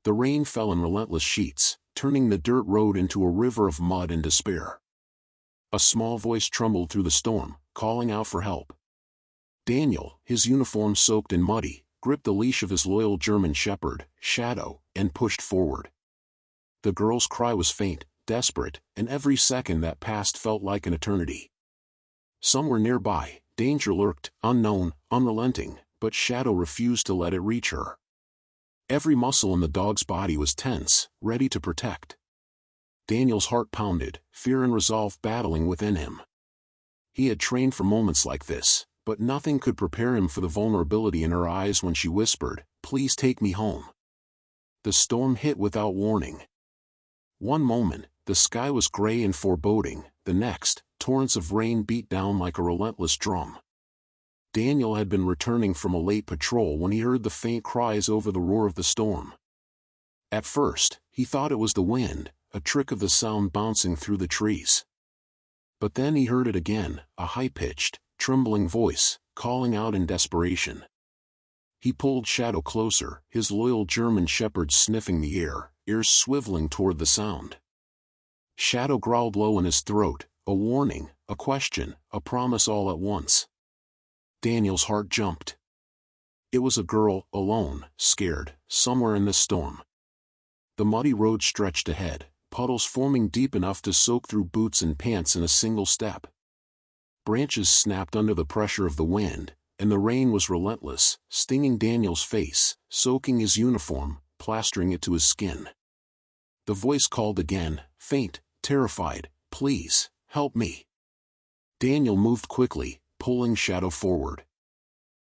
The rain fell in relentless sheets, turning the dirt road into a river of mud and despair. A small voice trembled through the storm, calling out for help. Daniel, his uniform soaked and muddy, gripped the leash of his loyal German shepherd, Shadow, and pushed forward. The girl's cry was faint, desperate, and every second that passed felt like an eternity. Somewhere nearby, danger lurked, unknown, unrelenting, but Shadow refused to let it reach her. Every muscle in the dog's body was tense, ready to protect. Daniel's heart pounded, fear and resolve battling within him. He had trained for moments like this, but nothing could prepare him for the vulnerability in her eyes when she whispered, "Please take me home." The storm hit without warning. One moment, the sky was gray and foreboding, the next, torrents of rain beat down like a relentless drum. Daniel had been returning from a late patrol when he heard the faint cries over the roar of the storm. At first, he thought it was the wind, a trick of the sound bouncing through the trees. But then he heard it again, a high-pitched, trembling voice, calling out in desperation. He pulled Shadow closer, his loyal German shepherd sniffing the air, ears swiveling toward the sound. Shadow growled low in his throat, a warning, a question, a promise all at once. Daniel's heart jumped. It was a girl, alone, scared, somewhere in this storm. The muddy road stretched ahead, puddles forming deep enough to soak through boots and pants in a single step. Branches snapped under the pressure of the wind, and the rain was relentless, stinging Daniel's face, soaking his uniform, plastering it to his skin. The voice called again, faint, terrified, "Please, help me." Daniel moved quickly, pulling Shadow forward.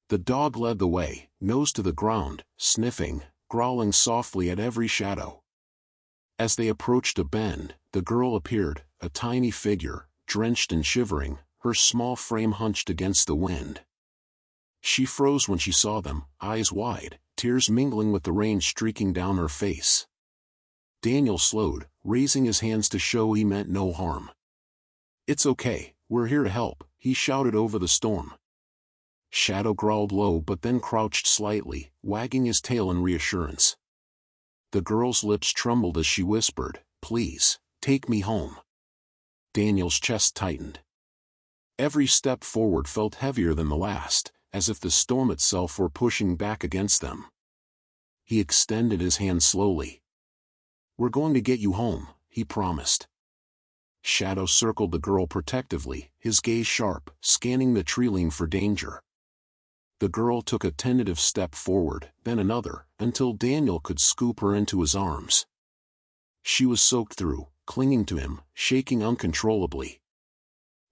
The dog led the way, nose to the ground, sniffing, growling softly at every shadow. As they approached a bend, the girl appeared, a tiny figure, drenched and shivering, her small frame hunched against the wind. She froze when she saw them, eyes wide, tears mingling with the rain streaking down her face. Daniel slowed, raising his hands to show he meant no harm. "It's okay, we're here to help," he shouted over the storm. Shadow growled low but then crouched slightly, wagging his tail in reassurance. The girl's lips trembled as she whispered, "Please, take me home." Daniel's chest tightened. Every step forward felt heavier than the last, as if the storm itself were pushing back against them. He extended his hand slowly. "We're going to get you home," he promised. Shadow circled the girl protectively, his gaze sharp, scanning the tree-line for danger. The girl took a tentative step forward, then another, until Daniel could scoop her into his arms. She was soaked through, clinging to him, shaking uncontrollably.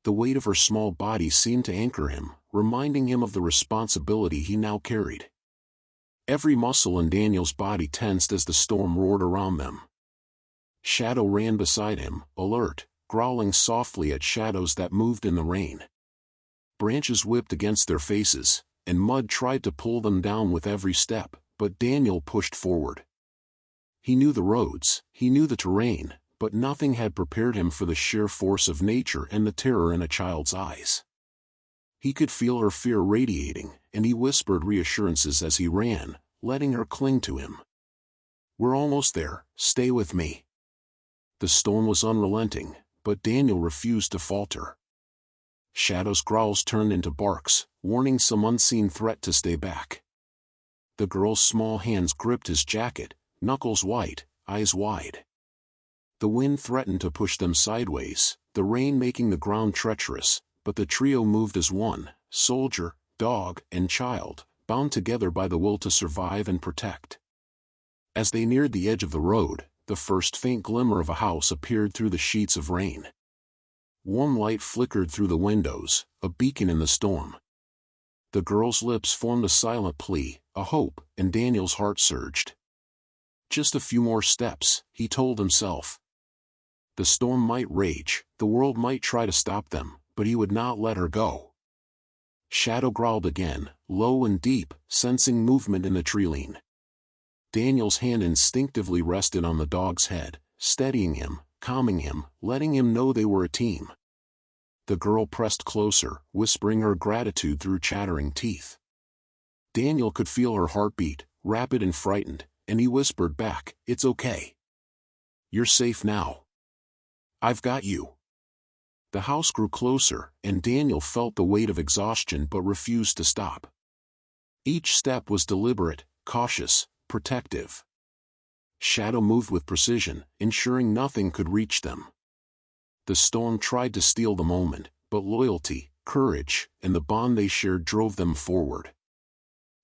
The weight of her small body seemed to anchor him, reminding him of the responsibility he now carried. Every muscle in Daniel's body tensed as the storm roared around them. Shadow ran beside him, alert, growling softly at shadows that moved in the rain. Branches whipped against their faces, and mud tried to pull them down with every step, but Daniel pushed forward. He knew the roads, he knew the terrain, but nothing had prepared him for the sheer force of nature and the terror in a child's eyes. He could feel her fear radiating, and he whispered reassurances as he ran, letting her cling to him. "We're almost there, stay with me." The storm was unrelenting, but Daniel refused to falter. Shadow's growls turned into barks, warning some unseen threat to stay back. The girl's small hands gripped his jacket, knuckles white, eyes wide. The wind threatened to push them sideways, the rain making the ground treacherous, but the trio moved as one, soldier, dog, and child, bound together by the will to survive and protect. As they neared the edge of the road, the first faint glimmer of a house appeared through the sheets of rain. Warm light flickered through the windows, a beacon in the storm. The girl's lips formed a silent plea, a hope, and Daniel's heart surged. Just a few more steps, he told himself. The storm might rage, the world might try to stop them, but he would not let her go. Shadow growled again, low and deep, sensing movement in the tree-line. Daniel's hand instinctively rested on the dog's head, steadying him, calming him, letting him know they were a team. The girl pressed closer, whispering her gratitude through chattering teeth. Daniel could feel her heartbeat, rapid and frightened, and he whispered back, "It's okay. You're safe now. I've got you." The house grew closer, and Daniel felt the weight of exhaustion but refused to stop. Each step was deliberate, cautious, protective. Shadow moved with precision, ensuring nothing could reach them. The storm tried to steal the moment, but loyalty, courage, and the bond they shared drove them forward.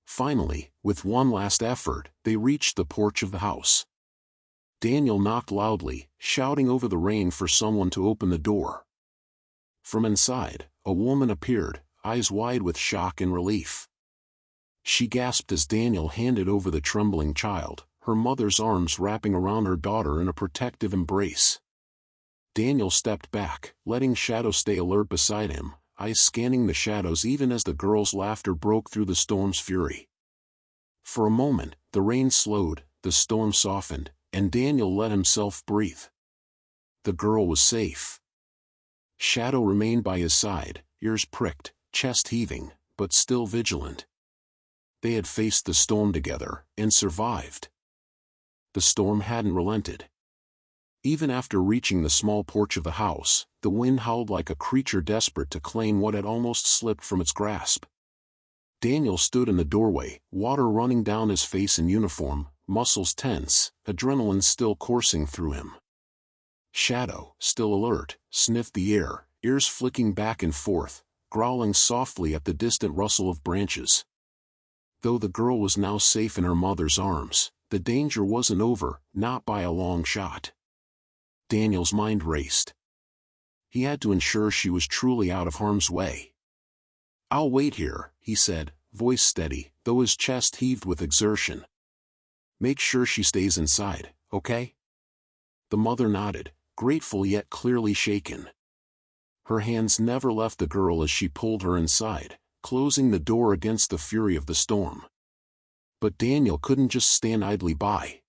Finally, with one last effort, they reached the porch of the house. Daniel knocked loudly, shouting over the rain for someone to open the door. From inside, a woman appeared, eyes wide with shock and relief. She gasped as Daniel handed over the trembling child, her mother's arms wrapping around her daughter in a protective embrace. Daniel stepped back, letting Shadow stay alert beside him, eyes scanning the shadows even as the girl's laughter broke through the storm's fury. For a moment, the rain slowed, the storm softened, and Daniel let himself breathe. The girl was safe. Shadow remained by his side, ears pricked, chest heaving, but still vigilant. They had faced the storm together, and survived. The storm hadn't relented. Even after reaching the small porch of the house, the wind howled like a creature desperate to claim what had almost slipped from its grasp. Daniel stood in the doorway, water running down his face in uniform, muscles tense, adrenaline still coursing through him. Shadow, still alert, sniffed the air, ears flicking back and forth, growling softly at the distant rustle of branches. Though the girl was now safe in her mother's arms, the danger wasn't over, not by a long shot. Daniel's mind raced. He had to ensure she was truly out of harm's way. "I'll wait here," he said, voice steady, though his chest heaved with exertion. "Make sure she stays inside, okay?" The mother nodded, grateful yet clearly shaken. Her hands never left the girl as she pulled her inside, closing the door against the fury of the storm. But Daniel couldn't just stand idly by.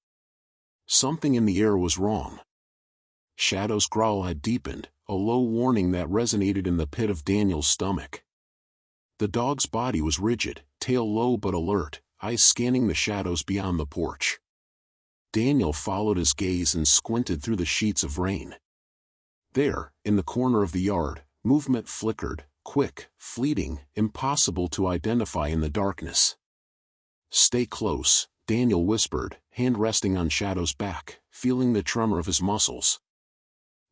Something in the air was wrong. Shadow's growl had deepened, a low warning that resonated in the pit of Daniel's stomach. The dog's body was rigid, tail low but alert, eyes scanning the shadows beyond the porch. Daniel followed his gaze and squinted through the sheets of rain. There, in the corner of the yard, movement flickered, quick, fleeting, impossible to identify in the darkness. "Stay close," Daniel whispered, hand resting on Shadow's back, feeling the tremor of his muscles.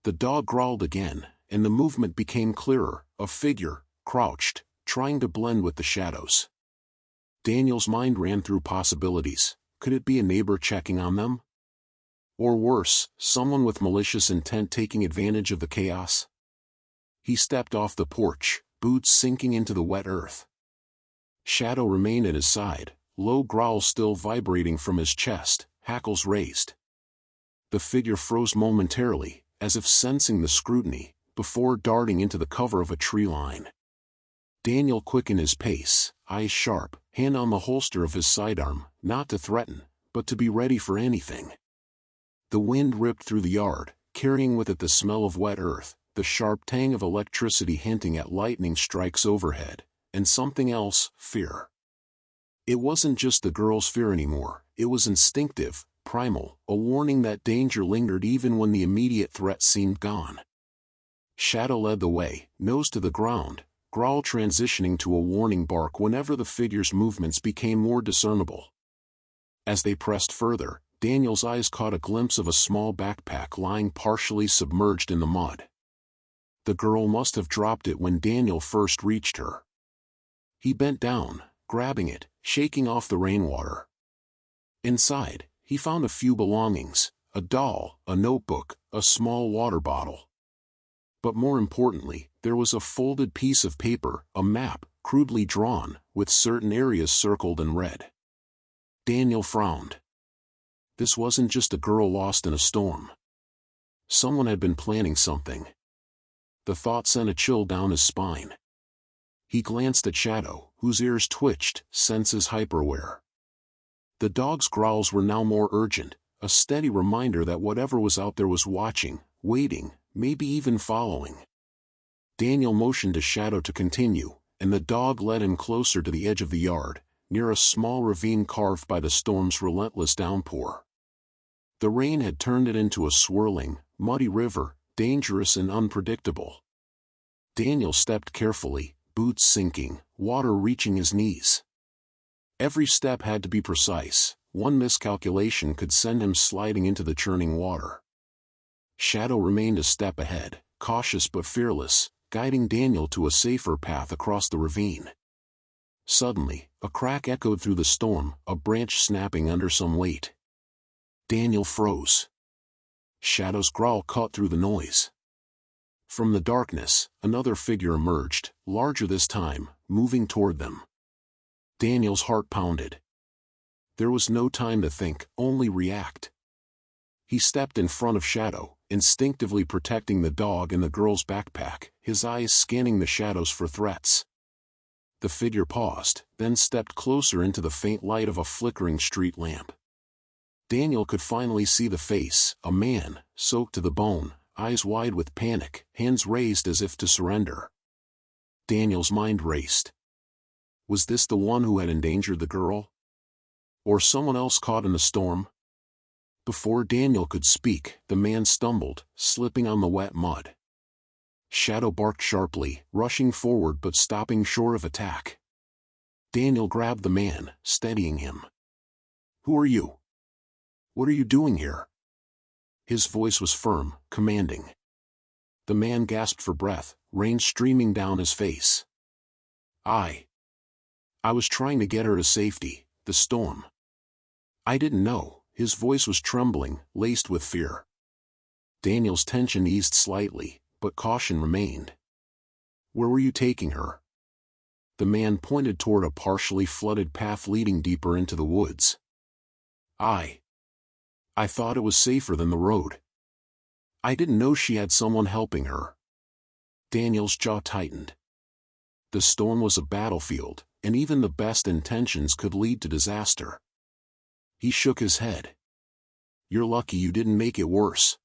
The dog growled again, and the movement became clearer, a figure, crouched, trying to blend with the shadows. Daniel's mind ran through possibilities. Could it be a neighbor checking on them? Or worse, someone with malicious intent taking advantage of the chaos? He stepped off the porch, boots sinking into the wet earth. Shadow remained at his side, low growl still vibrating from his chest, hackles raised. The figure froze momentarily, as if sensing the scrutiny, before darting into the cover of a tree line. Daniel quickened his pace, eyes sharp, hand on the holster of his sidearm, not to threaten, but to be ready for anything. The wind ripped through the yard, carrying with it the smell of wet earth, the sharp tang of electricity hinting at lightning strikes overhead, and something else, fear. It wasn't just the girl's fear anymore, it was instinctive, primal, a warning that danger lingered even when the immediate threat seemed gone. Shadow led the way, nose to the ground, growl transitioning to a warning bark whenever the figure's movements became more discernible. As they pressed further, Daniel's eyes caught a glimpse of a small backpack lying partially submerged in the mud. The girl must have dropped it when Daniel first reached her. He bent down, grabbing it, shaking off the rainwater. Inside, he found a few belongings, a doll, a notebook, a small water bottle. But more importantly, there was a folded piece of paper, a map, crudely drawn, with certain areas circled in red. Daniel frowned. This wasn't just a girl lost in a storm. Someone had been planning something. The thought sent a chill down his spine. He glanced at Shadow, whose ears twitched, senses hyper-aware. The dog's growls were now more urgent, a steady reminder that whatever was out there was watching, waiting, maybe even following. Daniel motioned to Shadow to continue, and the dog led him closer to the edge of the yard, near a small ravine carved by the storm's relentless downpour. The rain had turned it into a swirling, muddy river, dangerous and unpredictable. Daniel stepped carefully, boots sinking, water reaching his knees. Every step had to be precise. One miscalculation could send him sliding into the churning water. Shadow remained a step ahead, cautious but fearless, guiding Daniel to a safer path across the ravine. Suddenly, a crack echoed through the storm, a branch snapping under some weight. Daniel froze. Shadow's growl caught through the noise. From the darkness, another figure emerged, larger this time, moving toward them. Daniel's heart pounded. There was no time to think, only react. He stepped in front of Shadow, instinctively protecting the dog and the girl's backpack, his eyes scanning the shadows for threats. The figure paused, then stepped closer into the faint light of a flickering street lamp. Daniel could finally see the face, a man, soaked to the bone, eyes wide with panic, hands raised as if to surrender. Daniel's mind raced. Was this the one who had endangered the girl? Or someone else caught in the storm? Before Daniel could speak, the man stumbled, slipping on the wet mud. Shadow barked sharply, rushing forward but stopping short of attack. Daniel grabbed the man, steadying him. "Who are you? What are you doing here?" His voice was firm, commanding. The man gasped for breath, rain streaming down his face. I was trying to get her to safety, the storm. I didn't know." His voice was trembling, laced with fear. Daniel's tension eased slightly, but caution remained. "Where were you taking her?" The man pointed toward a partially flooded path leading deeper into the woods. I thought it was safer than the road. I didn't know she had someone helping her." Daniel's jaw tightened. The storm was a battlefield, and even the best intentions could lead to disaster. He shook his head. "You're lucky you didn't make it worse."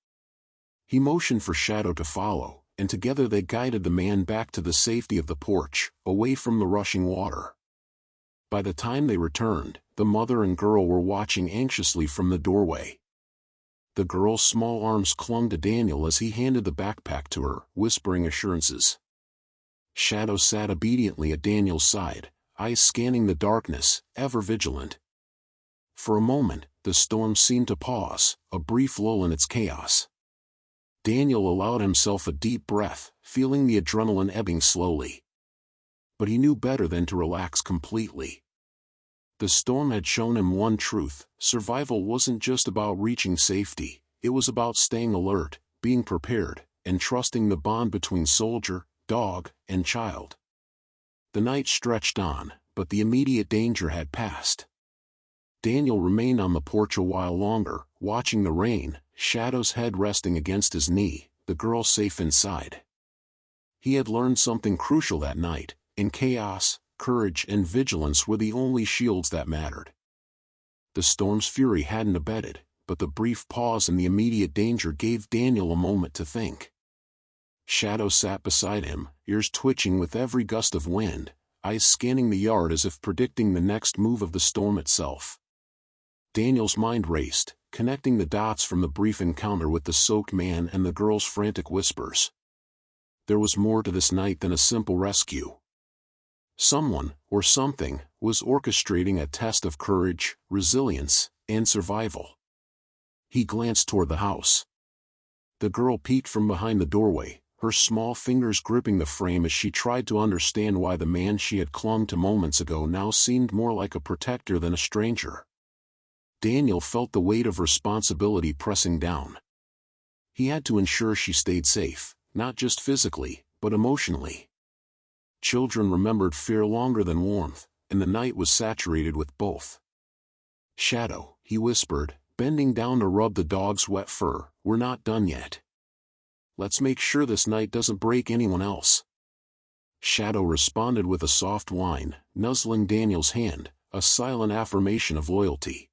He motioned for Shadow to follow, and together they guided the man back to the safety of the porch, away from the rushing water. By the time they returned, the mother and girl were watching anxiously from the doorway. The girl's small arms clung to Daniel as he handed the backpack to her, whispering assurances. Shadow sat obediently at Daniel's side, eyes scanning the darkness, ever vigilant. For a moment, the storm seemed to pause, a brief lull in its chaos. Daniel allowed himself a deep breath, feeling the adrenaline ebbing slowly. But he knew better than to relax completely. The storm had shown him one truth: survival wasn't just about reaching safety, it was about staying alert, being prepared, and trusting the bond between soldier, dog, and child. The night stretched on, but the immediate danger had passed. Daniel remained on the porch a while longer, watching the rain, Shadow's head resting against his knee, the girl safe inside. He had learned something crucial that night: in chaos, courage and vigilance were the only shields that mattered. The storm's fury hadn't abated, but the brief pause in the immediate danger gave Daniel a moment to think. Shadow sat beside him, ears twitching with every gust of wind, eyes scanning the yard as if predicting the next move of the storm itself. Daniel's mind raced, connecting the dots from the brief encounter with the soaked man and the girl's frantic whispers. There was more to this night than a simple rescue. Someone, or something, was orchestrating a test of courage, resilience, and survival. He glanced toward the house. The girl peeked from behind the doorway, her small fingers gripping the frame as she tried to understand why the man she had clung to moments ago now seemed more like a protector than a stranger. Daniel felt the weight of responsibility pressing down. He had to ensure she stayed safe, not just physically, but emotionally. Children remembered fear longer than warmth, and the night was saturated with both. "Shadow," he whispered, bending down to rub the dog's wet fur, "we're not done yet. Let's make sure this night doesn't break anyone else." Shadow responded with a soft whine, nuzzling Daniel's hand, a silent affirmation of loyalty.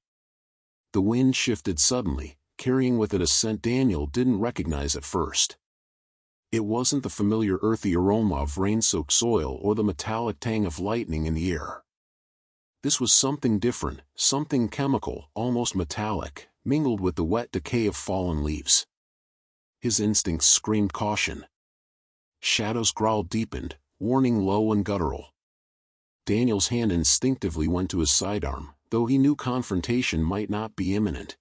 The wind shifted suddenly, carrying with it a scent Daniel didn't recognize at first. It wasn't the familiar earthy aroma of rain-soaked soil or the metallic tang of lightning in the air. This was something different, something chemical, almost metallic, mingled with the wet decay of fallen leaves. His instincts screamed caution. Shadow's growl deepened, warning low and guttural. Daniel's hand instinctively went to his sidearm, though he knew confrontation might not be imminent.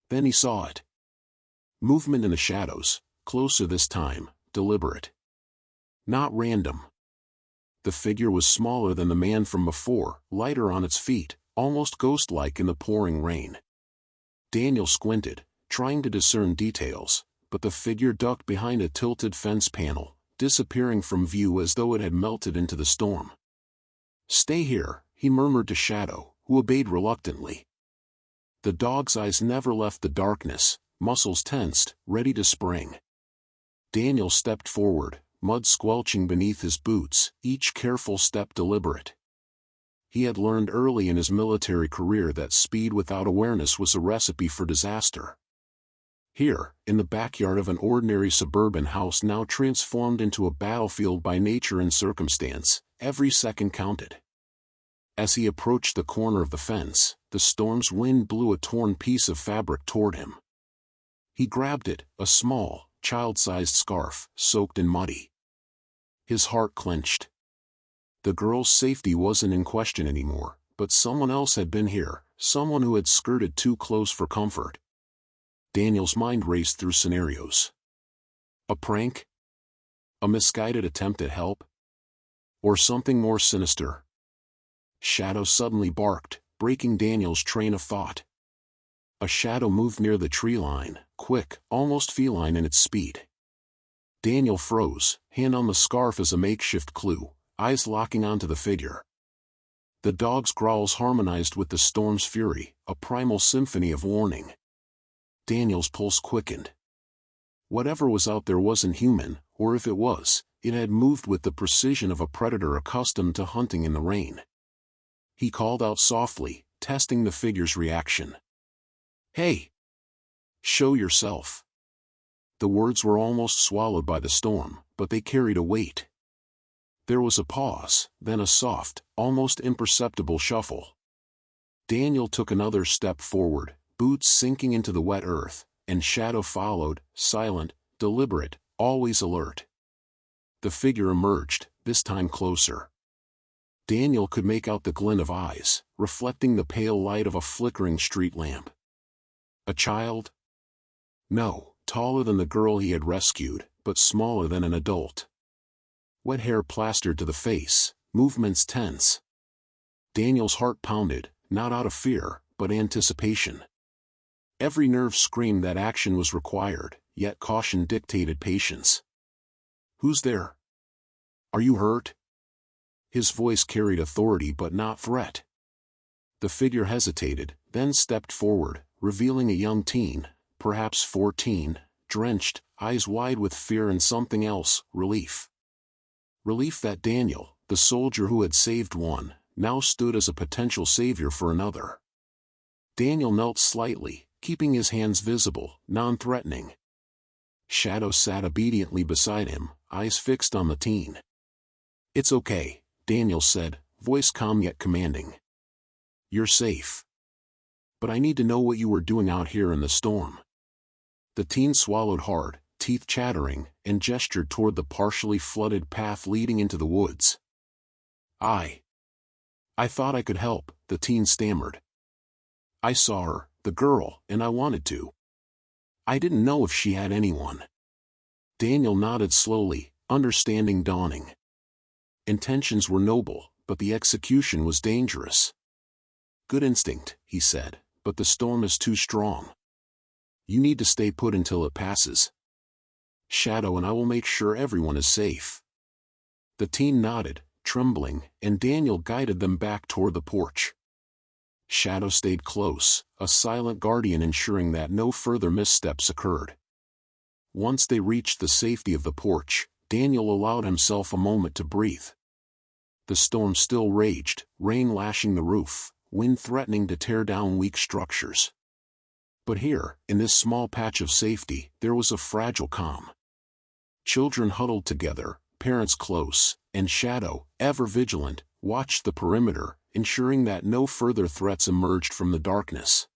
Then he saw it. Movement in the shadows, closer this time, deliberate. Not random. The figure was smaller than the man from before, lighter on its feet, almost ghost-like in the pouring rain. Daniel squinted, trying to discern details, but the figure ducked behind a tilted fence panel, disappearing from view as though it had melted into the storm. "Stay here," he murmured to Shadow, who obeyed reluctantly. The dog's eyes never left the darkness, muscles tensed, ready to spring. Daniel stepped forward, mud squelching beneath his boots, each careful step deliberate. He had learned early in his military career that speed without awareness was a recipe for disaster. Here, in the backyard of an ordinary suburban house now transformed into a battlefield by nature and circumstance, every second counted. As he approached the corner of the fence, the storm's wind blew a torn piece of fabric toward him. He grabbed it, a small, child-sized scarf, soaked and muddy. His heart clenched. The girl's safety wasn't in question anymore, but someone else had been here, someone who had skirted too close for comfort. Daniel's mind raced through scenarios. A prank? A misguided attempt at help? Or something more sinister? Shadow suddenly barked, breaking Daniel's train of thought. A shadow moved near the tree line, quick, almost feline in its speed. Daniel froze, hand on the scarf as a makeshift clue, eyes locking onto the figure. The dog's growls harmonized with the storm's fury, a primal symphony of warning. Daniel's pulse quickened. Whatever was out there wasn't human, or if it was, it had moved with the precision of a predator accustomed to hunting in the rain. He called out softly, testing the figure's reaction. "Hey! Show yourself." The words were almost swallowed by the storm, but they carried a weight. There was a pause, then a soft, almost imperceptible shuffle. Daniel took another step forward, boots sinking into the wet earth, and Shadow followed, silent, deliberate, always alert. The figure emerged, this time closer. Daniel could make out the glint of eyes, reflecting the pale light of a flickering street lamp. A child? No, taller than the girl he had rescued, but smaller than an adult. Wet hair plastered to the face, movements tense. Daniel's heart pounded, not out of fear, but anticipation. Every nerve screamed that action was required, yet caution dictated patience. "Who's there? Are you hurt?" His voice carried authority but not threat. The figure hesitated, then stepped forward, revealing a young teen, perhaps 14, drenched, eyes wide with fear and something else, relief. Relief that Daniel, the soldier who had saved one, now stood as a potential savior for another. Daniel knelt slightly, keeping his hands visible, non-threatening. Shadow sat obediently beside him, eyes fixed on the teen. "It's okay," Daniel said, voice calm yet commanding. "You're safe. But I need to know what you were doing out here in the storm." The teen swallowed hard, teeth chattering, and gestured toward the partially flooded path leading into the woods. I thought I could help," the teen stammered. "I saw her, the girl, and I wanted to. I didn't know if she had anyone." Daniel nodded slowly, understanding dawning. Intentions were noble, but the execution was dangerous. "Good instinct," he said, "but the storm is too strong. You need to stay put until it passes. Shadow and I will make sure everyone is safe." The teen nodded, trembling, and Daniel guided them back toward the porch. Shadow stayed close, a silent guardian ensuring that no further missteps occurred. Once they reached the safety of the porch, Daniel allowed himself a moment to breathe. The storm still raged, rain lashing the roof, wind threatening to tear down weak structures. But here, in this small patch of safety, there was a fragile calm. Children huddled together, parents close, and Shadow, ever vigilant, watched the perimeter, ensuring that no further threats emerged from the darkness.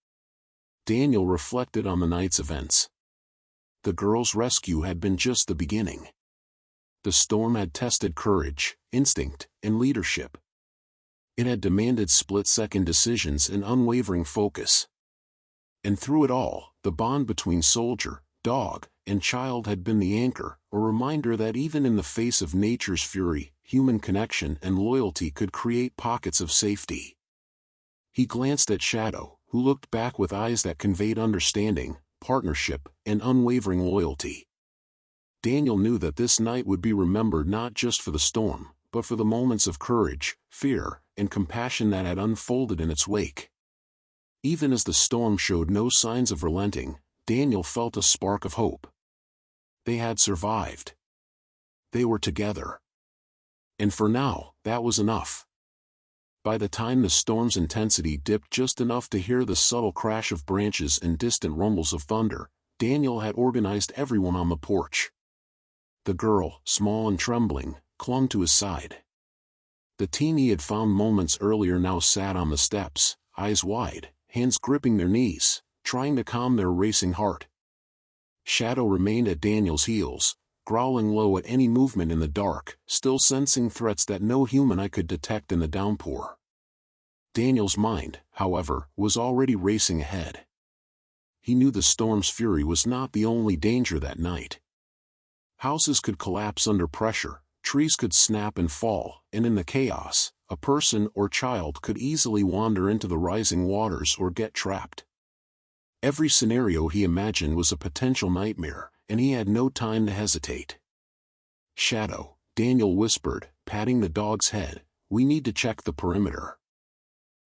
Daniel reflected on the night's events. The girls' rescue had been just the beginning. The storm had tested courage, instinct, and leadership. It had demanded split-second decisions and unwavering focus. And through it all, the bond between soldier, dog, and child had been the anchor, a reminder that even in the face of nature's fury, human connection and loyalty could create pockets of safety. He glanced at Shadow, who looked back with eyes that conveyed understanding, partnership, and unwavering loyalty. Daniel knew that this night would be remembered not just for the storm, but for the moments of courage, fear, and compassion that had unfolded in its wake. Even as the storm showed no signs of relenting, Daniel felt a spark of hope. They had survived. They were together. And for now, that was enough. By the time the storm's intensity dipped just enough to hear the subtle crash of branches and distant rumbles of thunder, Daniel had organized everyone on the porch. The girl, small and trembling, clung to his side. The teen he had found moments earlier now sat on the steps, eyes wide, hands gripping their knees, trying to calm their racing heart. Shadow remained at Daniel's heels, growling low at any movement in the dark, still sensing threats that no human eye could detect in the downpour. Daniel's mind, however, was already racing ahead. He knew the storm's fury was not the only danger that night. Houses could collapse under pressure, trees could snap and fall, and in the chaos, a person or child could easily wander into the rising waters or get trapped. Every scenario he imagined was a potential nightmare, and he had no time to hesitate. "Shadow," Daniel whispered, patting the dog's head, "we need to check the perimeter.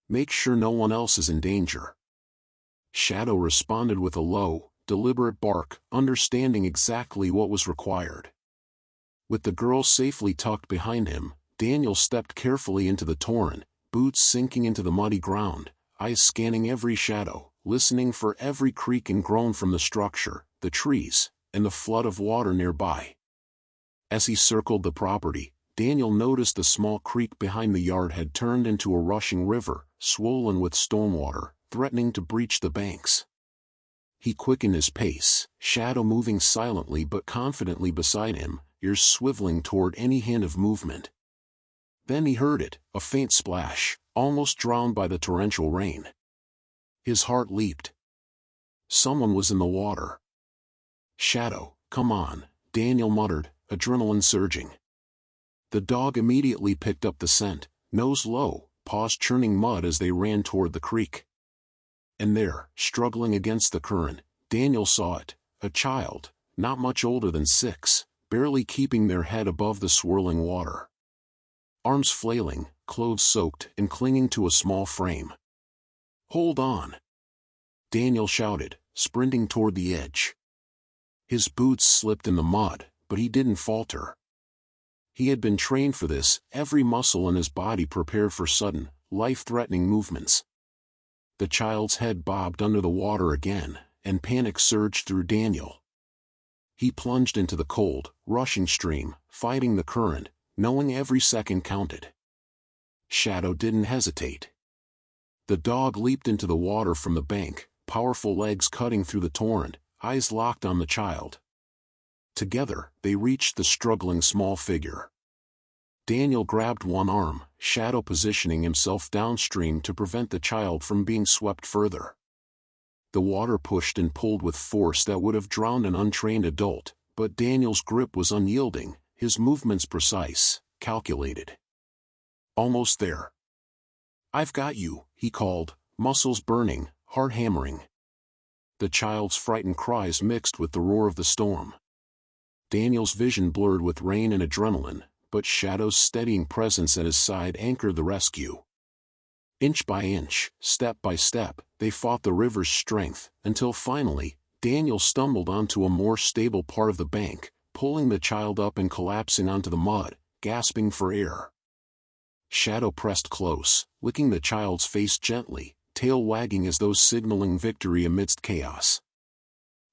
Make sure no one else is in danger." Shadow responded with a low, deliberate bark, understanding exactly what was required. With the girl safely tucked behind him, Daniel stepped carefully into the torrent, boots sinking into the muddy ground, eyes scanning every shadow, listening for every creak and groan from the structure, the trees, and the flood of water nearby. As he circled the property, Daniel noticed the small creek behind the yard had turned into a rushing river, swollen with stormwater, threatening to breach the banks. He quickened his pace, Shadow moving silently but confidently beside him, ears swiveling toward any hint of movement. Then he heard it, a faint splash, almost drowned by the torrential rain. His heart leaped. Someone was in the water. "Shadow, come on," Daniel muttered, adrenaline surging. The dog immediately picked up the scent, nose low, paws churning mud as they ran toward the creek. And there, struggling against the current, Daniel saw it, a child, not much older than 6, barely keeping their head above the swirling water. Arms flailing, clothes soaked and clinging to a small frame. "Hold on!" Daniel shouted, sprinting toward the edge. His boots slipped in the mud, but he didn't falter. He had been trained for this, every muscle in his body prepared for sudden, life-threatening movements. The child's head bobbed under the water again, and panic surged through Daniel. He plunged into the cold, rushing stream, fighting the current, knowing every second counted. Shadow didn't hesitate. The dog leaped into the water from the bank, powerful legs cutting through the torrent, eyes locked on the child. Together, they reached the struggling small figure. Daniel grabbed one arm, Shadow positioning himself downstream to prevent the child from being swept further. The water pushed and pulled with force that would have drowned an untrained adult, but Daniel's grip was unyielding, his movements precise, calculated. "Almost there." "I've got you," he called, muscles burning, heart hammering. The child's frightened cries mixed with the roar of the storm. Daniel's vision blurred with rain and adrenaline, but Shadow's steadying presence at his side anchored the rescue. Inch by inch, step by step, they fought the river's strength, until finally, Daniel stumbled onto a more stable part of the bank, pulling the child up and collapsing onto the mud, gasping for air. Shadow pressed close, licking the child's face gently, tail wagging as though signaling victory amidst chaos.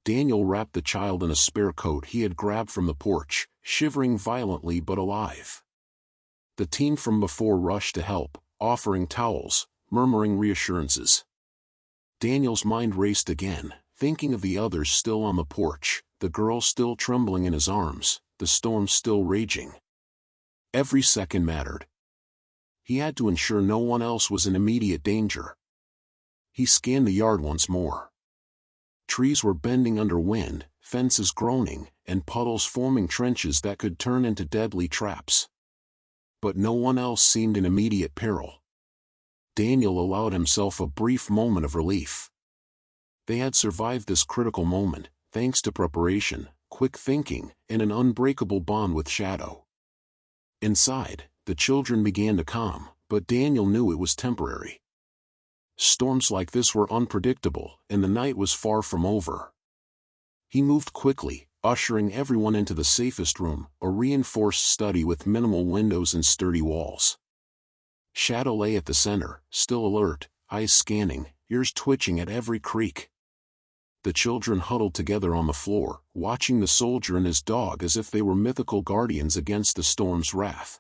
Daniel wrapped the child in a spare coat he had grabbed from the porch, shivering violently but alive. The team from before rushed to help, offering towels, murmuring reassurances. Daniel's mind raced again, thinking of the others still on the porch, the girl still trembling in his arms, the storm still raging. Every second mattered. He had to ensure no one else was in immediate danger. He scanned the yard once more. Trees were bending under wind, fences groaning, and puddles forming trenches that could turn into deadly traps. But no one else seemed in immediate peril. Daniel allowed himself a brief moment of relief. They had survived this critical moment, thanks to preparation, quick thinking, and an unbreakable bond with Shadow. Inside, the children began to calm, but Daniel knew it was temporary. Storms like this were unpredictable, and the night was far from over. He moved quickly, ushering everyone into the safest room, a reinforced study with minimal windows and sturdy walls. Shadow lay at the center, still alert, eyes scanning, ears twitching at every creak. The children huddled together on the floor, watching the soldier and his dog as if they were mythical guardians against the storm's wrath.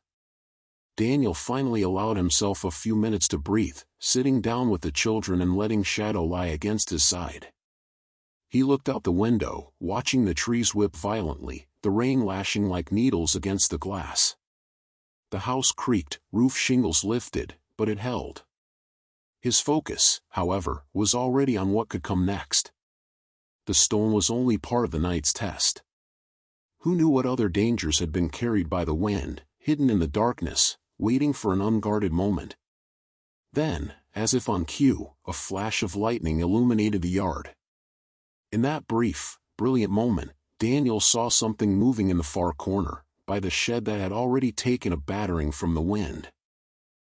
Daniel finally allowed himself a few minutes to breathe, sitting down with the children and letting Shadow lie against his side. He looked out the window, watching the trees whip violently, the rain lashing like needles against the glass. The house creaked, roof shingles lifted, but it held. His focus, however, was already on what could come next. The storm was only part of the night's test. Who knew what other dangers had been carried by the wind, hidden in the darkness, waiting for an unguarded moment? Then, as if on cue, a flash of lightning illuminated the yard. In that brief, brilliant moment, Daniel saw something moving in the far corner, by the shed that had already taken a battering from the wind.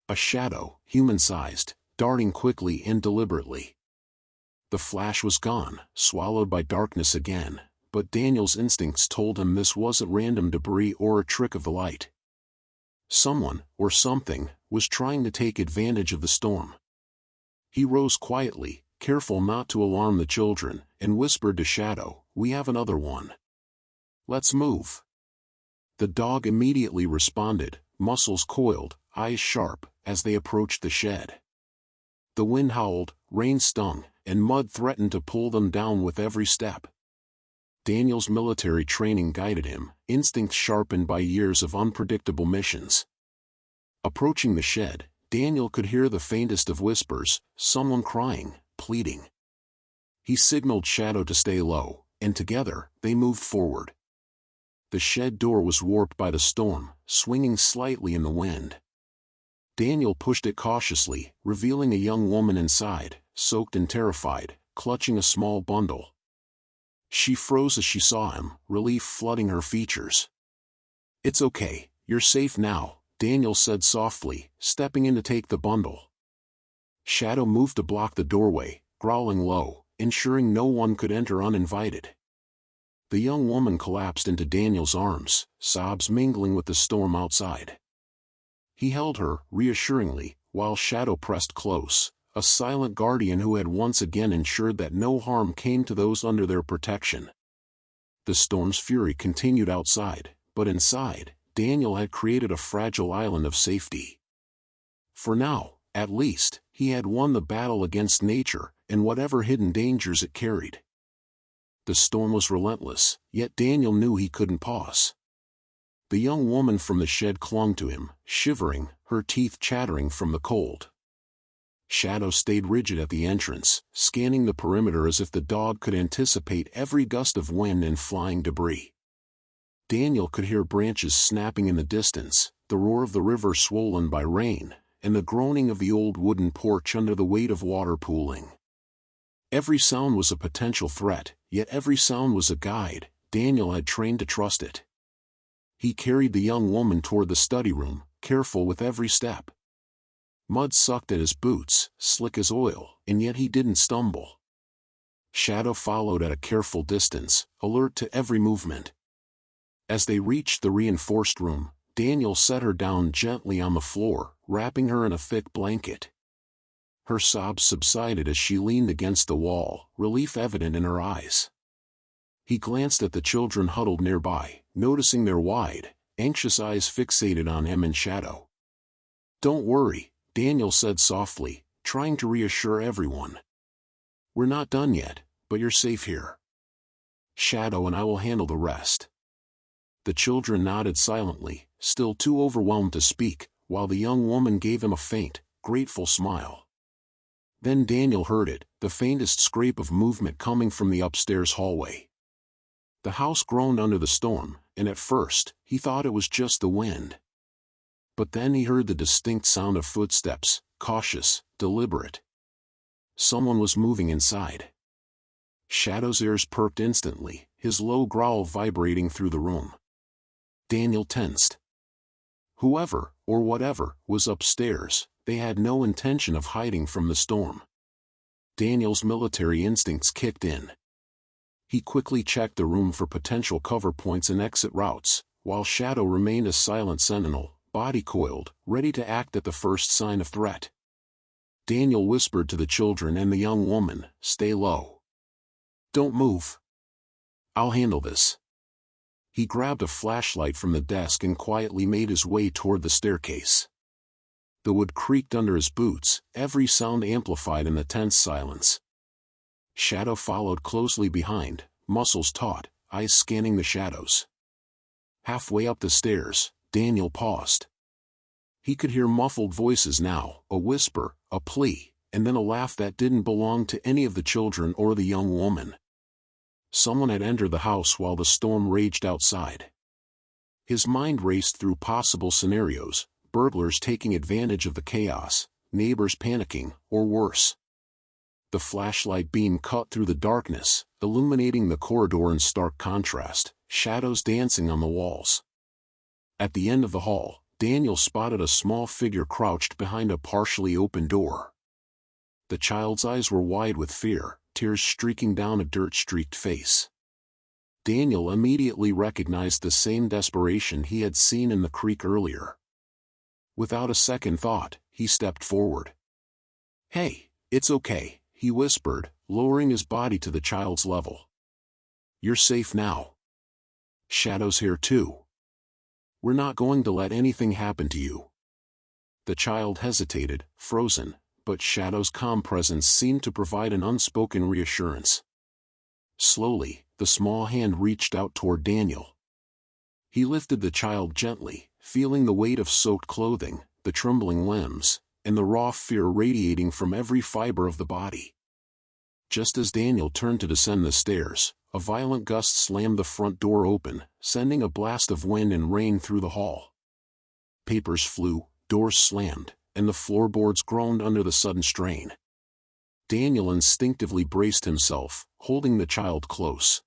A shadow, human-sized, darting quickly and deliberately. The flash was gone, swallowed by darkness again, but Daniel's instincts told him this wasn't random debris or a trick of the light. Someone, or something, was trying to take advantage of the storm. He rose quietly, careful not to alarm the children, and whispered to Shadow, "We have another one. Let's move." The dog immediately responded, muscles coiled, eyes sharp, as they approached the shed. The wind howled, rain stung, and mud threatened to pull them down with every step. Daniel's military training guided him, instincts sharpened by years of unpredictable missions. Approaching the shed, Daniel could hear the faintest of whispers, someone crying, pleading. He signaled Shadow to stay low, and together, they moved forward. The shed door was warped by the storm, swinging slightly in the wind. Daniel pushed it cautiously, revealing a young woman inside, soaked and terrified, clutching a small bundle. She froze as she saw him, relief flooding her features. "It's okay, you're safe now," Daniel said softly, stepping in to take the bundle. Shadow moved to block the doorway, growling low, ensuring no one could enter uninvited. The young woman collapsed into Daniel's arms, sobs mingling with the storm outside. He held her, reassuringly, while Shadow pressed close, a silent guardian who had once again ensured that no harm came to those under their protection. The storm's fury continued outside, but inside, Daniel had created a fragile island of safety. For now, at least, he had won the battle against nature, and whatever hidden dangers it carried. The storm was relentless, yet Daniel knew he couldn't pause. The young woman from the shed clung to him, shivering, her teeth chattering from the cold. Shadow stayed rigid at the entrance, scanning the perimeter as if the dog could anticipate every gust of wind and flying debris. Daniel could hear branches snapping in the distance, the roar of the river swollen by rain, and the groaning of the old wooden porch under the weight of water pooling. Every sound was a potential threat, yet every sound was a guide. Daniel had trained to trust it. He carried the young woman toward the study room, careful with every step. Mud sucked at his boots, slick as oil, and yet he didn't stumble. Shadow followed at a careful distance, alert to every movement. As they reached the reinforced room, Daniel set her down gently on the floor, wrapping her in a thick blanket. Her sobs subsided as she leaned against the wall, relief evident in her eyes. He glanced at the children huddled nearby, noticing their wide, anxious eyes fixated on him and Shadow. "Don't worry," Daniel said softly, trying to reassure everyone. "We're not done yet, but you're safe here. Shadow and I will handle the rest." The children nodded silently, still too overwhelmed to speak, while the young woman gave him a faint, grateful smile. Then Daniel heard it, the faintest scrape of movement coming from the upstairs hallway. The house groaned under the storm, and at first, he thought it was just the wind. But then he heard the distinct sound of footsteps, cautious, deliberate. Someone was moving inside. Shadow's ears perked instantly, his low growl vibrating through the room. Daniel tensed. Whoever, or whatever, was upstairs, they had no intention of hiding from the storm. Daniel's military instincts kicked in. He quickly checked the room for potential cover points and exit routes, while Shadow remained a silent sentinel, body coiled, ready to act at the first sign of threat. Daniel whispered to the children and the young woman, "Stay low. Don't move. I'll handle this." He grabbed a flashlight from the desk and quietly made his way toward the staircase. The wood creaked under his boots, every sound amplified in the tense silence. Shadow followed closely behind, muscles taut, eyes scanning the shadows. Halfway up the stairs, Daniel paused. He could hear muffled voices now, a whisper, a plea, and then a laugh that didn't belong to any of the children or the young woman. Someone had entered the house while the storm raged outside. His mind raced through possible scenarios, burglars taking advantage of the chaos, neighbors panicking, or worse. The flashlight beam cut through the darkness, illuminating the corridor in stark contrast, shadows dancing on the walls. At the end of the hall, Daniel spotted a small figure crouched behind a partially open door. The child's eyes were wide with fear, tears streaking down a dirt-streaked face. Daniel immediately recognized the same desperation he had seen in the creek earlier. Without a second thought, he stepped forward. "Hey, it's okay," he whispered, lowering his body to the child's level. "You're safe now. Shadow's here too. We're not going to let anything happen to you." The child hesitated, frozen, but Shadow's calm presence seemed to provide an unspoken reassurance. Slowly, the small hand reached out toward Daniel. He lifted the child gently, feeling the weight of soaked clothing, the trembling limbs, and the raw fear radiating from every fiber of the body. Just as Daniel turned to descend the stairs, a violent gust slammed the front door open, sending a blast of wind and rain through the hall. Papers flew, doors slammed, and the floorboards groaned under the sudden strain. Daniel instinctively braced himself, holding the child close.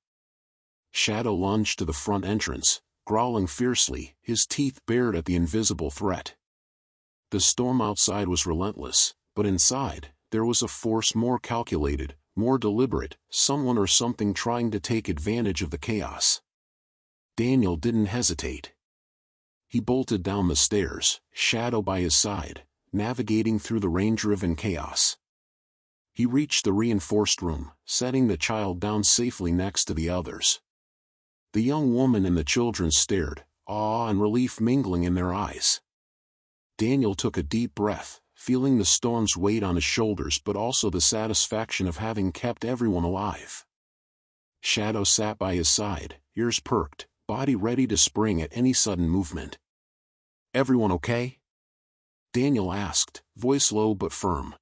Shadow lunged to the front entrance, growling fiercely, his teeth bared at the invisible threat. The storm outside was relentless, but inside, there was a force more calculated, more deliberate, someone or something trying to take advantage of the chaos. Daniel didn't hesitate. He bolted down the stairs, Shadow by his side, navigating through the rain-driven chaos. He reached the reinforced room, setting the child down safely next to the others. The young woman and the children stared, awe and relief mingling in their eyes. Daniel took a deep breath, feeling the storm's weight on his shoulders but also the satisfaction of having kept everyone alive. Shadow sat by his side, ears perked, body ready to spring at any sudden movement. "Everyone okay?" Daniel asked, voice low but firm.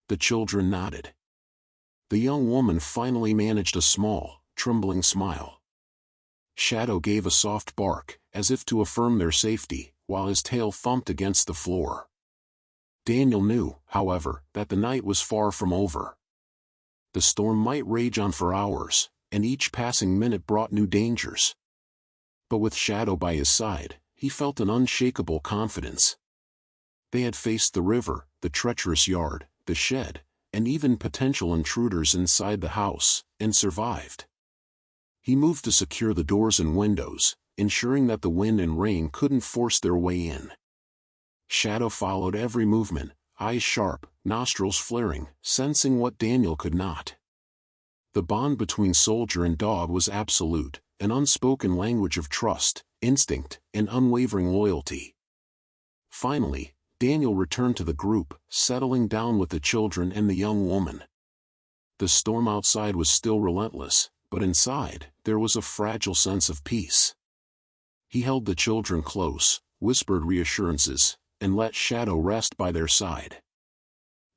The children nodded. The young woman finally managed a small, trembling smile. Shadow gave a soft bark, as if to affirm their safety, while his tail thumped against the floor. Daniel knew, however, that the night was far from over. The storm might rage on for hours, and each passing minute brought new dangers. But with Shadow by his side, he felt an unshakable confidence. They had faced the river, the treacherous yard, the shed, and even potential intruders inside the house, and survived. He moved to secure the doors and windows, ensuring that the wind and rain couldn't force their way in. Shadow followed every movement, eyes sharp, nostrils flaring, sensing what Daniel could not. The bond between soldier and dog was absolute, an unspoken language of trust, instinct, and unwavering loyalty. Finally, Daniel returned to the group, settling down with the children and the young woman. The storm outside was still relentless, but inside, there was a fragile sense of peace. He held the children close, whispered reassurances, and let Shadow rest by their side.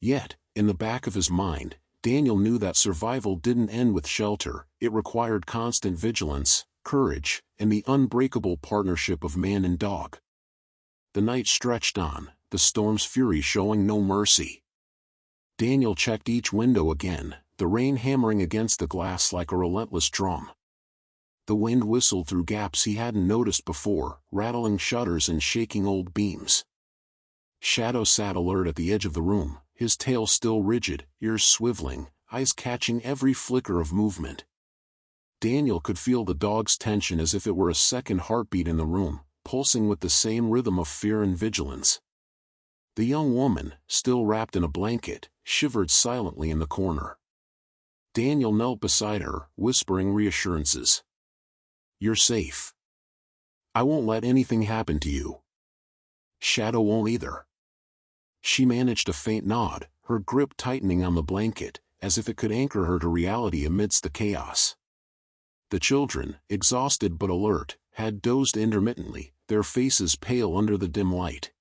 Yet, in the back of his mind, Daniel knew that survival didn't end with shelter. It required constant vigilance, courage, and the unbreakable partnership of man and dog. The night stretched on, the storm's fury showing no mercy. Daniel checked each window again, the rain hammering against the glass like a relentless drum. The wind whistled through gaps he hadn't noticed before, rattling shutters and shaking old beams. Shadow sat alert at the edge of the room, his tail still rigid, ears swiveling, eyes catching every flicker of movement. Daniel could feel the dog's tension as if it were a second heartbeat in the room, pulsing with the same rhythm of fear and vigilance. The young woman, still wrapped in a blanket, shivered silently in the corner. Daniel knelt beside her, whispering reassurances. "You're safe. I won't let anything happen to you. Shadow won't either." She managed a faint nod, her grip tightening on the blanket, as if it could anchor her to reality amidst the chaos. The children, exhausted but alert, had dozed intermittently, their faces pale under the dim light.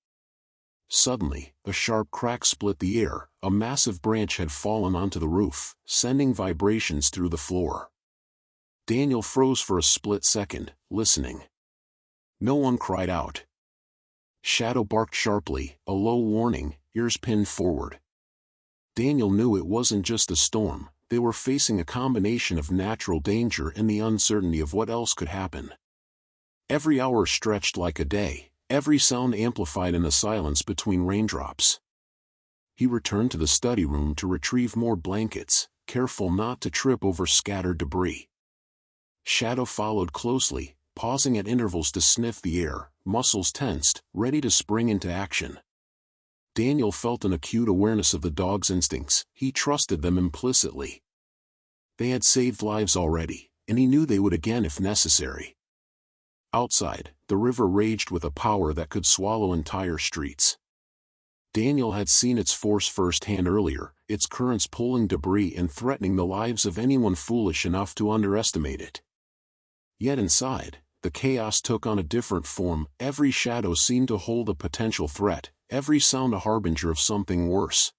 Suddenly, a sharp crack split the air, a massive branch had fallen onto the roof, sending vibrations through the floor. Daniel froze for a split second, listening. No one cried out. Shadow barked sharply, a low warning, ears pinned forward. Daniel knew it wasn't just a storm, they were facing a combination of natural danger and the uncertainty of what else could happen. Every hour stretched like a day, every sound amplified in the silence between raindrops. He returned to the study room to retrieve more blankets, careful not to trip over scattered debris. Shadow followed closely, pausing at intervals to sniff the air, muscles tensed, ready to spring into action. Daniel felt an acute awareness of the dog's instincts. He trusted them implicitly. They had saved lives already, and he knew they would again if necessary. Outside, the river raged with a power that could swallow entire streets. Daniel had seen its force firsthand earlier, its currents pulling debris and threatening the lives of anyone foolish enough to underestimate it. Yet inside, the chaos took on a different form. Every shadow seemed to hold a potential threat, every sound a harbinger of something worse.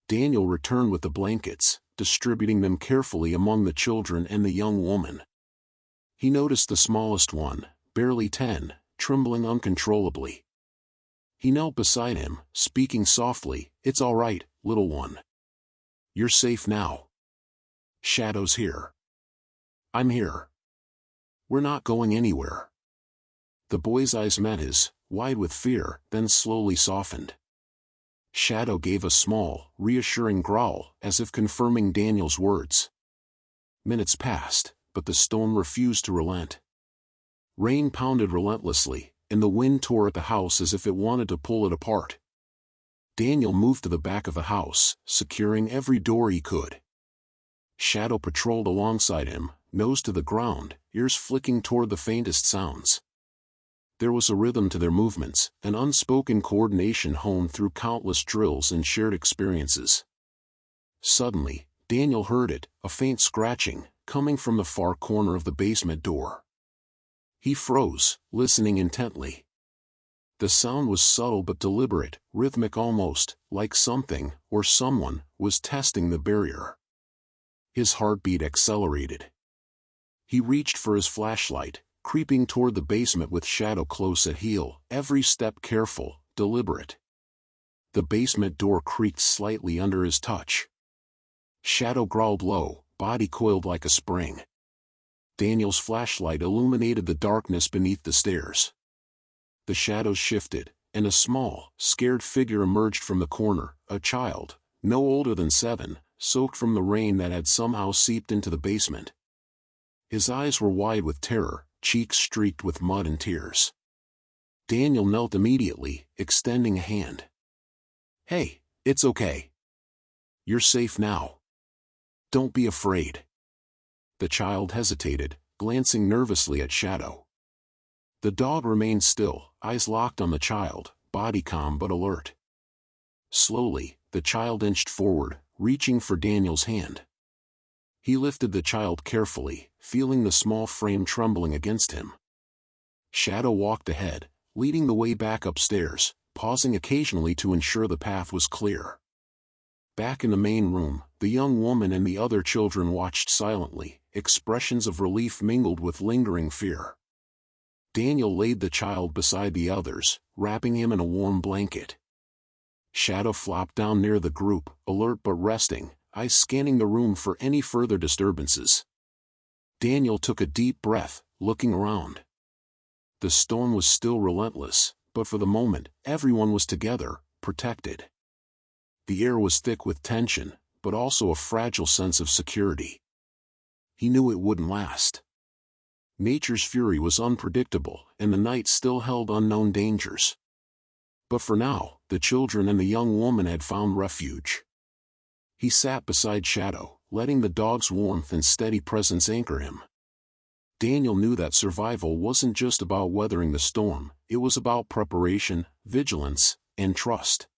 Daniel returned with the blankets, distributing them carefully among the children and the young woman. He noticed the smallest one, barely 10, trembling uncontrollably. He knelt beside him, speaking softly, "It's all right, little one. You're safe now. Shadow's here. I'm here. We're not going anywhere." The boy's eyes met his, wide with fear, then slowly softened. Shadow gave a small, reassuring growl, as if confirming Daniel's words. Minutes passed, but the storm refused to relent. Rain pounded relentlessly, and the wind tore at the house as if it wanted to pull it apart. Daniel moved to the back of the house, securing every door he could. Shadow patrolled alongside him, nose to the ground, ears flicking toward the faintest sounds. There was a rhythm to their movements, an unspoken coordination honed through countless drills and shared experiences. Suddenly, Daniel heard it, a faint scratching, coming from the far corner of the basement door. He froze, listening intently. The sound was subtle but deliberate, rhythmic almost, like something, or someone, was testing the barrier. His heartbeat accelerated. He reached for his flashlight, creeping toward the basement with Shadow close at heel, every step careful, deliberate. The basement door creaked slightly under his touch. Shadow growled low, body coiled like a spring. Daniel's flashlight illuminated the darkness beneath the stairs. The shadows shifted, and a small, scared figure emerged from the corner, a child, no older than 7, soaked from the rain that had somehow seeped into the basement. His eyes were wide with terror, cheeks streaked with mud and tears. Daniel knelt immediately, extending a hand. "Hey, it's okay. You're safe now. Don't be afraid." The child hesitated, glancing nervously at Shadow. The dog remained still, eyes locked on the child, body calm but alert. Slowly, the child inched forward, reaching for Daniel's hand. He lifted the child carefully, feeling the small frame trembling against him. Shadow walked ahead, leading the way back upstairs, pausing occasionally to ensure the path was clear. Back in the main room, the young woman and the other children watched silently, expressions of relief mingled with lingering fear. Daniel laid the child beside the others, wrapping him in a warm blanket. Shadow flopped down near the group, alert but resting, eyes scanning the room for any further disturbances. Daniel took a deep breath, looking around. The storm was still relentless, but for the moment, everyone was together, protected. The air was thick with tension, but also a fragile sense of security. He knew it wouldn't last. Nature's fury was unpredictable, and the night still held unknown dangers. But for now, the children and the young woman had found refuge. He sat beside Shadow, letting the dog's warmth and steady presence anchor him. Daniel knew that survival wasn't just about weathering the storm, it was about preparation, vigilance, and trust.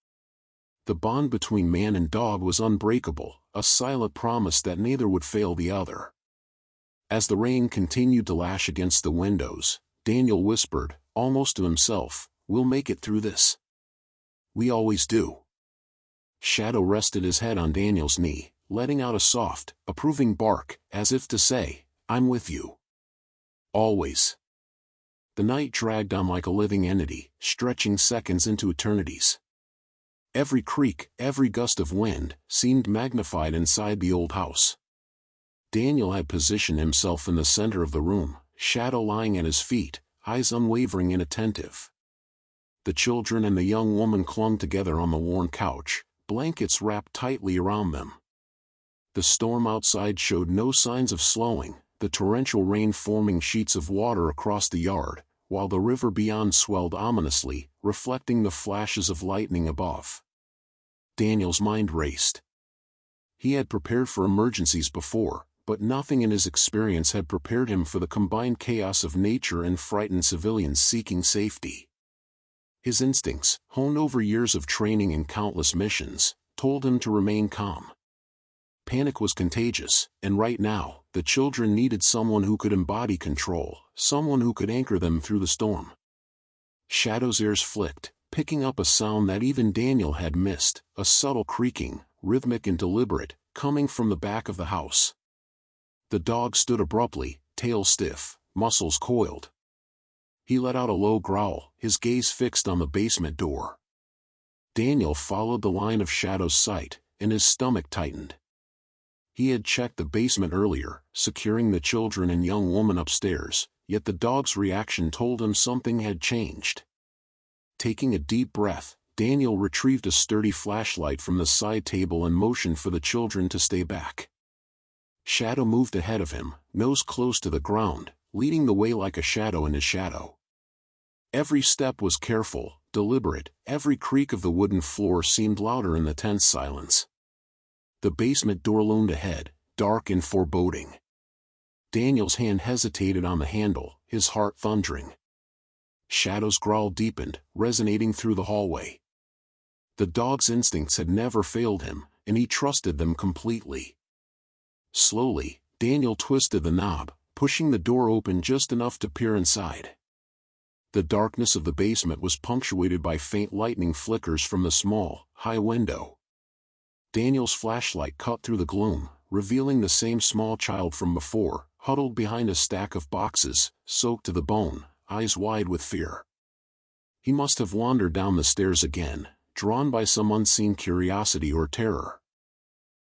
The bond between man and dog was unbreakable, a silent promise that neither would fail the other. As the rain continued to lash against the windows, Daniel whispered, almost to himself, "We'll make it through this. We always do." Shadow rested his head on Daniel's knee, letting out a soft, approving bark, as if to say, "I'm with you. Always." The night dragged on like a living entity, stretching seconds into eternities. Every creak, every gust of wind, seemed magnified inside the old house. Daniel had positioned himself in the center of the room, Shadow lying at his feet, eyes unwavering and attentive. The children and the young woman clung together on the worn couch, blankets wrapped tightly around them. The storm outside showed no signs of slowing, the torrential rain forming sheets of water across the yard, while the river beyond swelled ominously, reflecting the flashes of lightning above. Daniel's mind raced. He had prepared for emergencies before, but nothing in his experience had prepared him for the combined chaos of nature and frightened civilians seeking safety. His instincts, honed over years of training and countless missions, told him to remain calm. Panic was contagious, and right now, the children needed someone who could embody control, someone who could anchor them through the storm. Shadow's ears flicked, picking up a sound that even Daniel had missed, a subtle creaking, rhythmic and deliberate, coming from the back of the house. The dog stood abruptly, tail stiff, muscles coiled. He let out a low growl, his gaze fixed on the basement door. Daniel followed the line of Shadow's sight, and his stomach tightened. He had checked the basement earlier, securing the children and young woman upstairs, yet the dog's reaction told him something had changed. Taking a deep breath, Daniel retrieved a sturdy flashlight from the side table and motioned for the children to stay back. Shadow moved ahead of him, nose close to the ground, leading the way like a shadow in his shadow. Every step was careful, deliberate, every creak of the wooden floor seemed louder in the tense silence. The basement door loomed ahead, dark and foreboding. Daniel's hand hesitated on the handle, his heart thundering. Shadow's growl deepened, resonating through the hallway. The dog's instincts had never failed him, and he trusted them completely. Slowly, Daniel twisted the knob, pushing the door open just enough to peer inside. The darkness of the basement was punctuated by faint lightning flickers from the small, high window. Daniel's flashlight cut through the gloom, revealing the same small child from before, huddled behind a stack of boxes, soaked to the bone, eyes wide with fear. He must have wandered down the stairs again, drawn by some unseen curiosity or terror.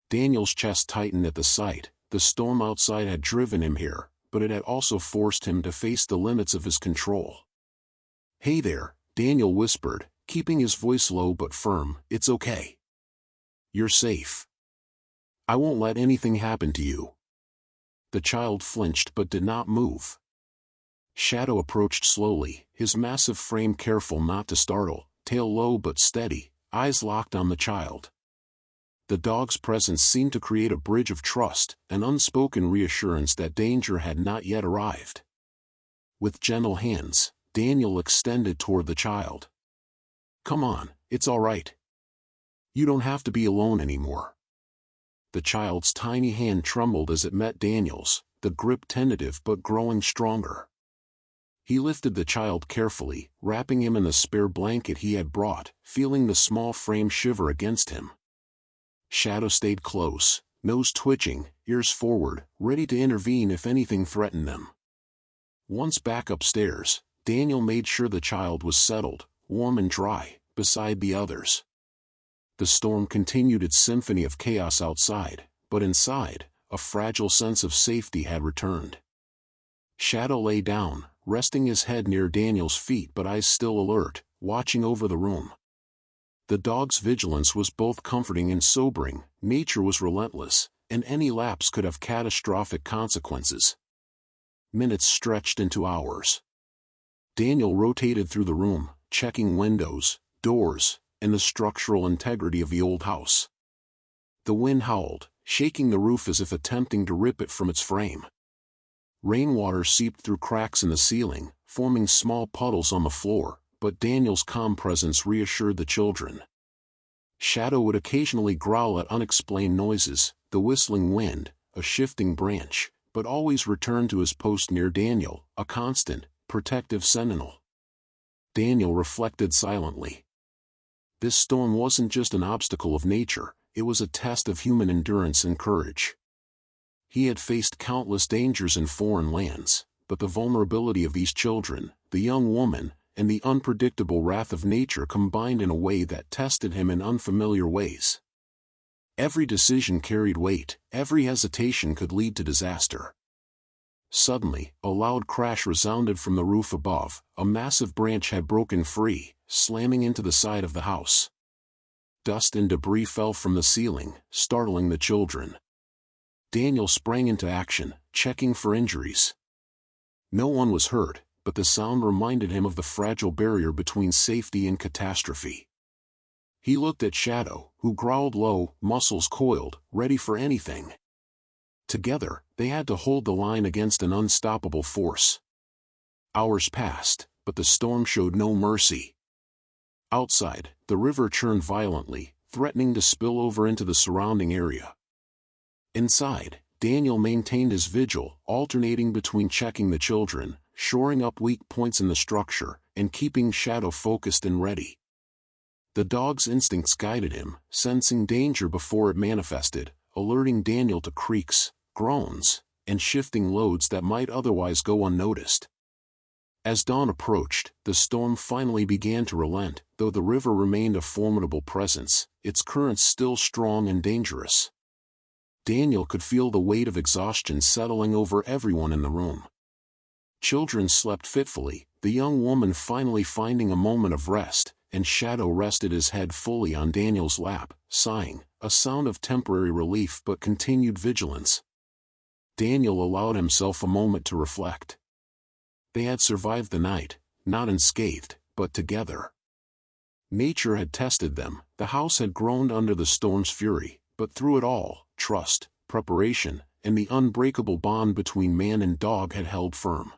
Daniel's chest tightened at the sight. The storm outside had driven him here, but it had also forced him to face the limits of his control. "Hey there," Daniel whispered, keeping his voice low but firm, "It's okay. You're safe. I won't let anything happen to you." The child flinched but did not move. Shadow approached slowly, his massive frame careful not to startle, tail low but steady, eyes locked on the child. The dog's presence seemed to create a bridge of trust, an unspoken reassurance that danger had not yet arrived. With gentle hands, Daniel extended toward the child. "Come on, it's all right. You don't have to be alone anymore." The child's tiny hand trembled as it met Daniel's, the grip tentative but growing stronger. He lifted the child carefully, wrapping him in the spare blanket he had brought, feeling the small frame shiver against him. Shadow stayed close, nose twitching, ears forward, ready to intervene if anything threatened them. Once back upstairs, Daniel made sure the child was settled, warm and dry, beside the others. The storm continued its symphony of chaos outside, but inside, a fragile sense of safety had returned. Shadow lay down, resting his head near Daniel's feet but eyes still alert, watching over the room. The dog's vigilance was both comforting and sobering. Nature was relentless, and any lapse could have catastrophic consequences. Minutes stretched into hours. Daniel rotated through the room, checking windows, doors, and the structural integrity of the old house. The wind howled, shaking the roof as if attempting to rip it from its frame. Rainwater seeped through cracks in the ceiling, forming small puddles on the floor, but Daniel's calm presence reassured the children. Shadow would occasionally growl at unexplained noises, the whistling wind, a shifting branch, but always returned to his post near Daniel, a constant, protective sentinel. Daniel reflected silently. This storm wasn't just an obstacle of nature, it was a test of human endurance and courage. He had faced countless dangers in foreign lands, but the vulnerability of these children, the young woman, and the unpredictable wrath of nature combined in a way that tested him in unfamiliar ways. Every decision carried weight, every hesitation could lead to disaster. Suddenly, a loud crash resounded from the roof above. A massive branch had broken free, slamming into the side of the house. Dust and debris fell from the ceiling, startling the children. Daniel sprang into action, checking for injuries. No one was hurt, but the sound reminded him of the fragile barrier between safety and catastrophe. He looked at Shadow, who growled low, muscles coiled, ready for anything. Together, they had to hold the line against an unstoppable force. Hours passed, but the storm showed no mercy. Outside, the river churned violently, threatening to spill over into the surrounding area. Inside, Daniel maintained his vigil, alternating between checking the children, shoring up weak points in the structure, and keeping Shadow focused and ready. The dog's instincts guided him, sensing danger before it manifested, alerting Daniel to creaks, groans, and shifting loads that might otherwise go unnoticed. As dawn approached, the storm finally began to relent, though the river remained a formidable presence, its currents still strong and dangerous. Daniel could feel the weight of exhaustion settling over everyone in the room. Children slept fitfully, the young woman finally finding a moment of rest, and Shadow rested his head fully on Daniel's lap, sighing, a sound of temporary relief but continued vigilance. Daniel allowed himself a moment to reflect. They had survived the night, not unscathed, but together. Nature had tested them, the house had groaned under the storm's fury, but through it all, trust, preparation, and the unbreakable bond between man and dog had held firm.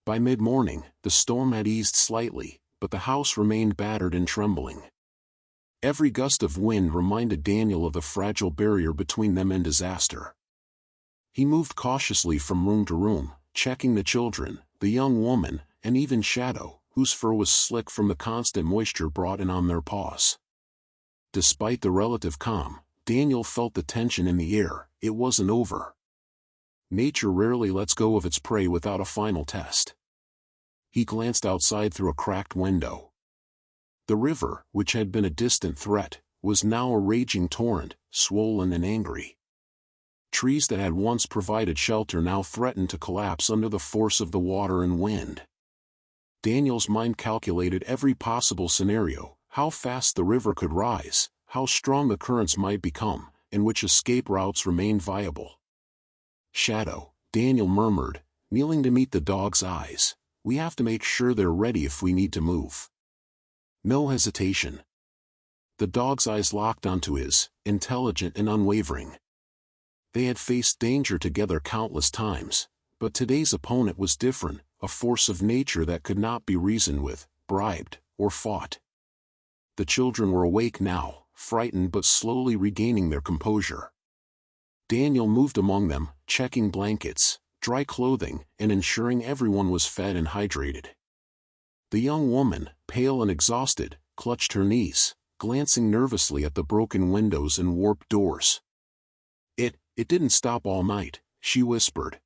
By mid-morning, the storm had eased slightly, but the house remained battered and trembling. Every gust of wind reminded Daniel of the fragile barrier between them and disaster. He moved cautiously from room to room, checking the children, the young woman, and even Shadow, whose fur was slick from the constant moisture brought in on their paws. Despite the relative calm, Daniel felt the tension in the air. It wasn't over. Nature rarely lets go of its prey without a final test. He glanced outside through a cracked window. The river, which had been a distant threat, was now a raging torrent, swollen and angry. Trees that had once provided shelter now threatened to collapse under the force of the water and wind. Daniel's mind calculated every possible scenario, how fast the river could rise, how strong the currents might become, and which escape routes remained viable. Shadow, Daniel murmured, kneeling to meet the dog's eyes, we have to make sure they're ready if we need to move. No hesitation. The dog's eyes locked onto his, intelligent and unwavering. They had faced danger together countless times, but today's opponent was different, a force of nature that could not be reasoned with, bribed, or fought. The children were awake now, frightened but slowly regaining their composure. Daniel moved among them, checking blankets, dry clothing, and ensuring everyone was fed and hydrated. The young woman, pale and exhausted, clutched her knees, glancing nervously at the broken windows and warped doors. It didn't stop all night, she whispered.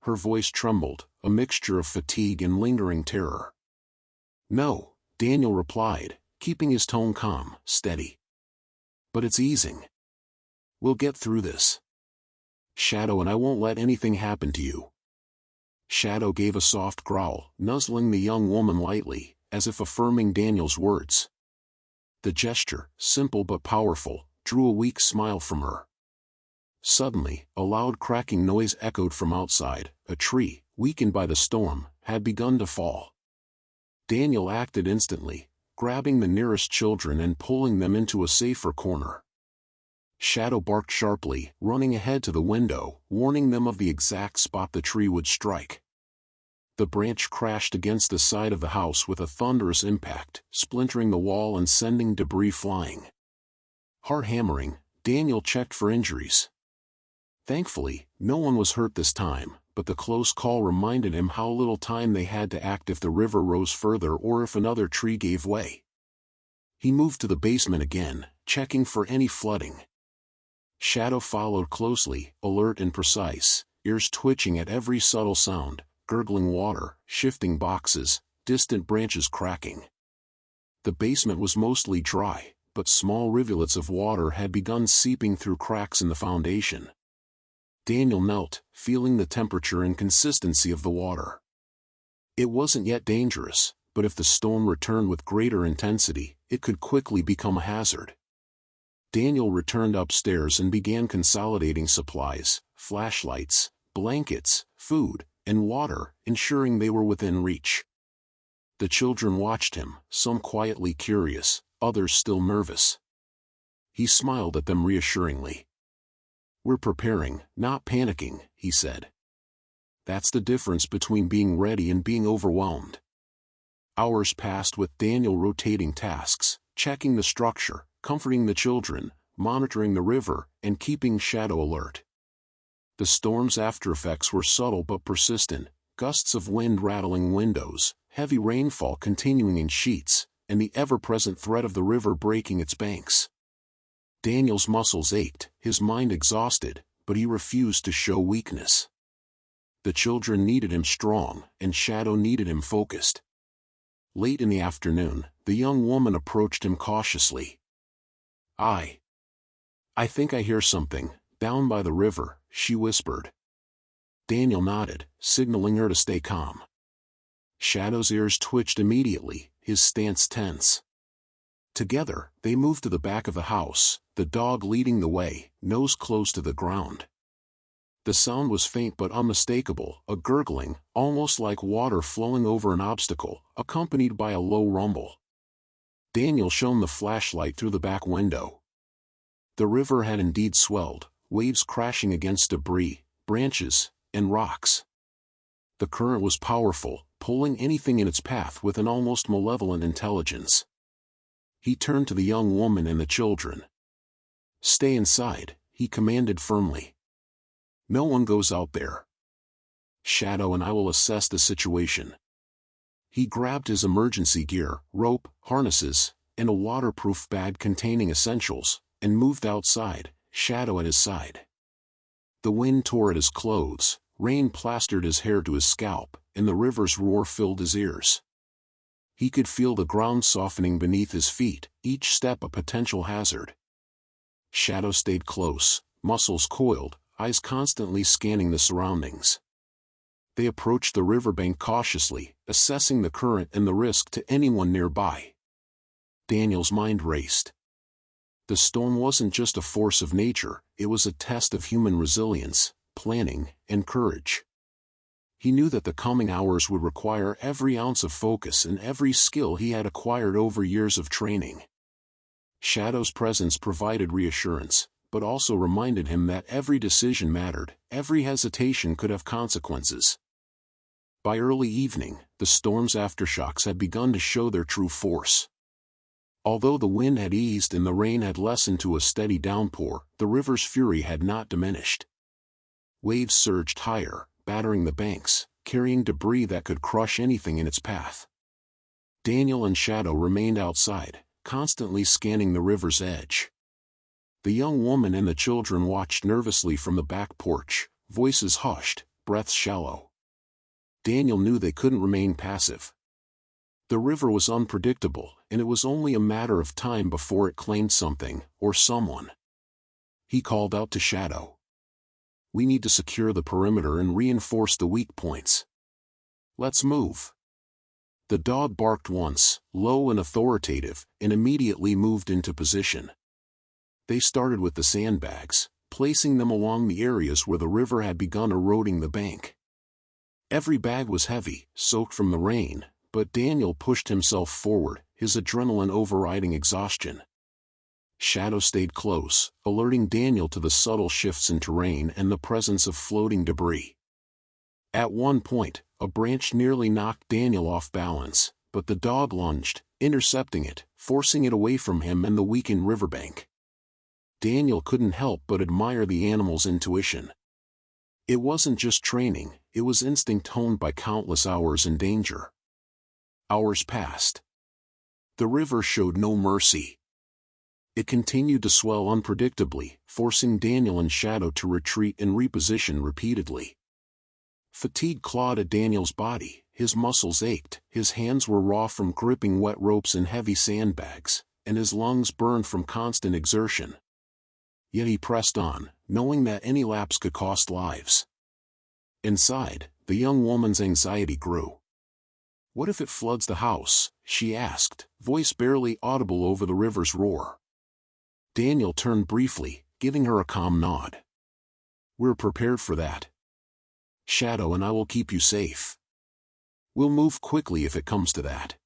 Her voice trembled, a mixture of fatigue and lingering terror. No, Daniel replied, keeping his tone calm, steady. But it's easing. We'll get through this. Shadow and I won't let anything happen to you. Shadow gave a soft growl, nuzzling the young woman lightly, as if affirming Daniel's words. The gesture, simple but powerful, drew a weak smile from her. Suddenly, a loud cracking noise echoed from outside. A tree, weakened by the storm, had begun to fall. Daniel acted instantly, grabbing the nearest children and pulling them into a safer corner. Shadow barked sharply, running ahead to the window, warning them of the exact spot the tree would strike. The branch crashed against the side of the house with a thunderous impact, splintering the wall and sending debris flying. Heart hammering, Daniel checked for injuries. Thankfully, no one was hurt this time, but the close call reminded him how little time they had to act if the river rose further or if another tree gave way. He moved to the basement again, checking for any flooding. Shadow followed closely, alert and precise, ears twitching at every subtle sound, gurgling water, shifting boxes, distant branches cracking. The basement was mostly dry, but small rivulets of water had begun seeping through cracks in the foundation. Daniel knelt, feeling the temperature and consistency of the water. It wasn't yet dangerous, but if the storm returned with greater intensity, it could quickly become a hazard. Daniel returned upstairs and began consolidating supplies, flashlights, blankets, food, and water, ensuring they were within reach. The children watched him, some quietly curious, others still nervous. He smiled at them reassuringly. We're preparing, not panicking, he said. That's the difference between being ready and being overwhelmed. Hours passed with Daniel rotating tasks, checking the structure, comforting the children, monitoring the river, and keeping Shadow alert. The storm's aftereffects were subtle but persistent, gusts of wind rattling windows, heavy rainfall continuing in sheets, and the ever-present threat of the river breaking its banks. Daniel's muscles ached, his mind exhausted, but he refused to show weakness. The children needed him strong, and Shadow needed him focused. Late in the afternoon, the young woman approached him cautiously. I think I hear something, down by the river, she whispered. Daniel nodded, signaling her to stay calm. Shadow's ears twitched immediately, his stance tense. Together, they moved to the back of the house, the dog leading the way, nose close to the ground. The sound was faint but unmistakable, a gurgling, almost like water flowing over an obstacle, accompanied by a low rumble. Daniel shone the flashlight through the back window. The river had indeed swelled, waves crashing against debris, branches, and rocks. The current was powerful, pulling anything in its path with an almost malevolent intelligence. He turned to the young woman and the children. Stay inside, he commanded firmly. No one goes out there. Shadow and I will assess the situation. He grabbed his emergency gear, rope, harnesses, and a waterproof bag containing essentials, and moved outside, Shadow at his side. The wind tore at his clothes, rain plastered his hair to his scalp, and the river's roar filled his ears. He could feel the ground softening beneath his feet, each step a potential hazard. Shadow stayed close, muscles coiled, eyes constantly scanning the surroundings. They approached the riverbank cautiously, assessing the current and the risk to anyone nearby. Daniel's mind raced. The storm wasn't just a force of nature, it was a test of human resilience, planning, and courage. He knew that the coming hours would require every ounce of focus and every skill he had acquired over years of training. Shadow's presence provided reassurance, but also reminded him that every decision mattered, every hesitation could have consequences. By early evening, the storm's aftershocks had begun to show their true force. Although the wind had eased and the rain had lessened to a steady downpour, the river's fury had not diminished. Waves surged higher, battering the banks, carrying debris that could crush anything in its path. Daniel and Shadow remained outside, constantly scanning the river's edge. The young woman and the children watched nervously from the back porch, voices hushed, breaths shallow. Daniel knew they couldn't remain passive. The river was unpredictable, and it was only a matter of time before it claimed something, or someone. He called out to Shadow. "We need to secure the perimeter and reinforce the weak points. Let's move." The dog barked once, low and authoritative, and immediately moved into position. They started with the sandbags, placing them along the areas where the river had begun eroding the bank. Every bag was heavy, soaked from the rain, but Daniel pushed himself forward, his adrenaline overriding exhaustion. Shadow stayed close, alerting Daniel to the subtle shifts in terrain and the presence of floating debris. At one point, a branch nearly knocked Daniel off balance, but the dog lunged, intercepting it, forcing it away from him and the weakened riverbank. Daniel couldn't help but admire the animal's intuition. It wasn't just training, it was instinct honed by countless hours in danger. Hours passed. The river showed no mercy. It continued to swell unpredictably, forcing Daniel and Shadow to retreat and reposition repeatedly. Fatigue clawed at Daniel's body, his muscles ached, his hands were raw from gripping wet ropes and heavy sandbags, and his lungs burned from constant exertion. Yet he pressed on, knowing that any lapse could cost lives. Inside, the young woman's anxiety grew. "What if it floods the house?" she asked, voice barely audible over the river's roar. Daniel turned briefly, giving her a calm nod. "We're prepared for that. Shadow and I will keep you safe. We'll move quickly if it comes to that."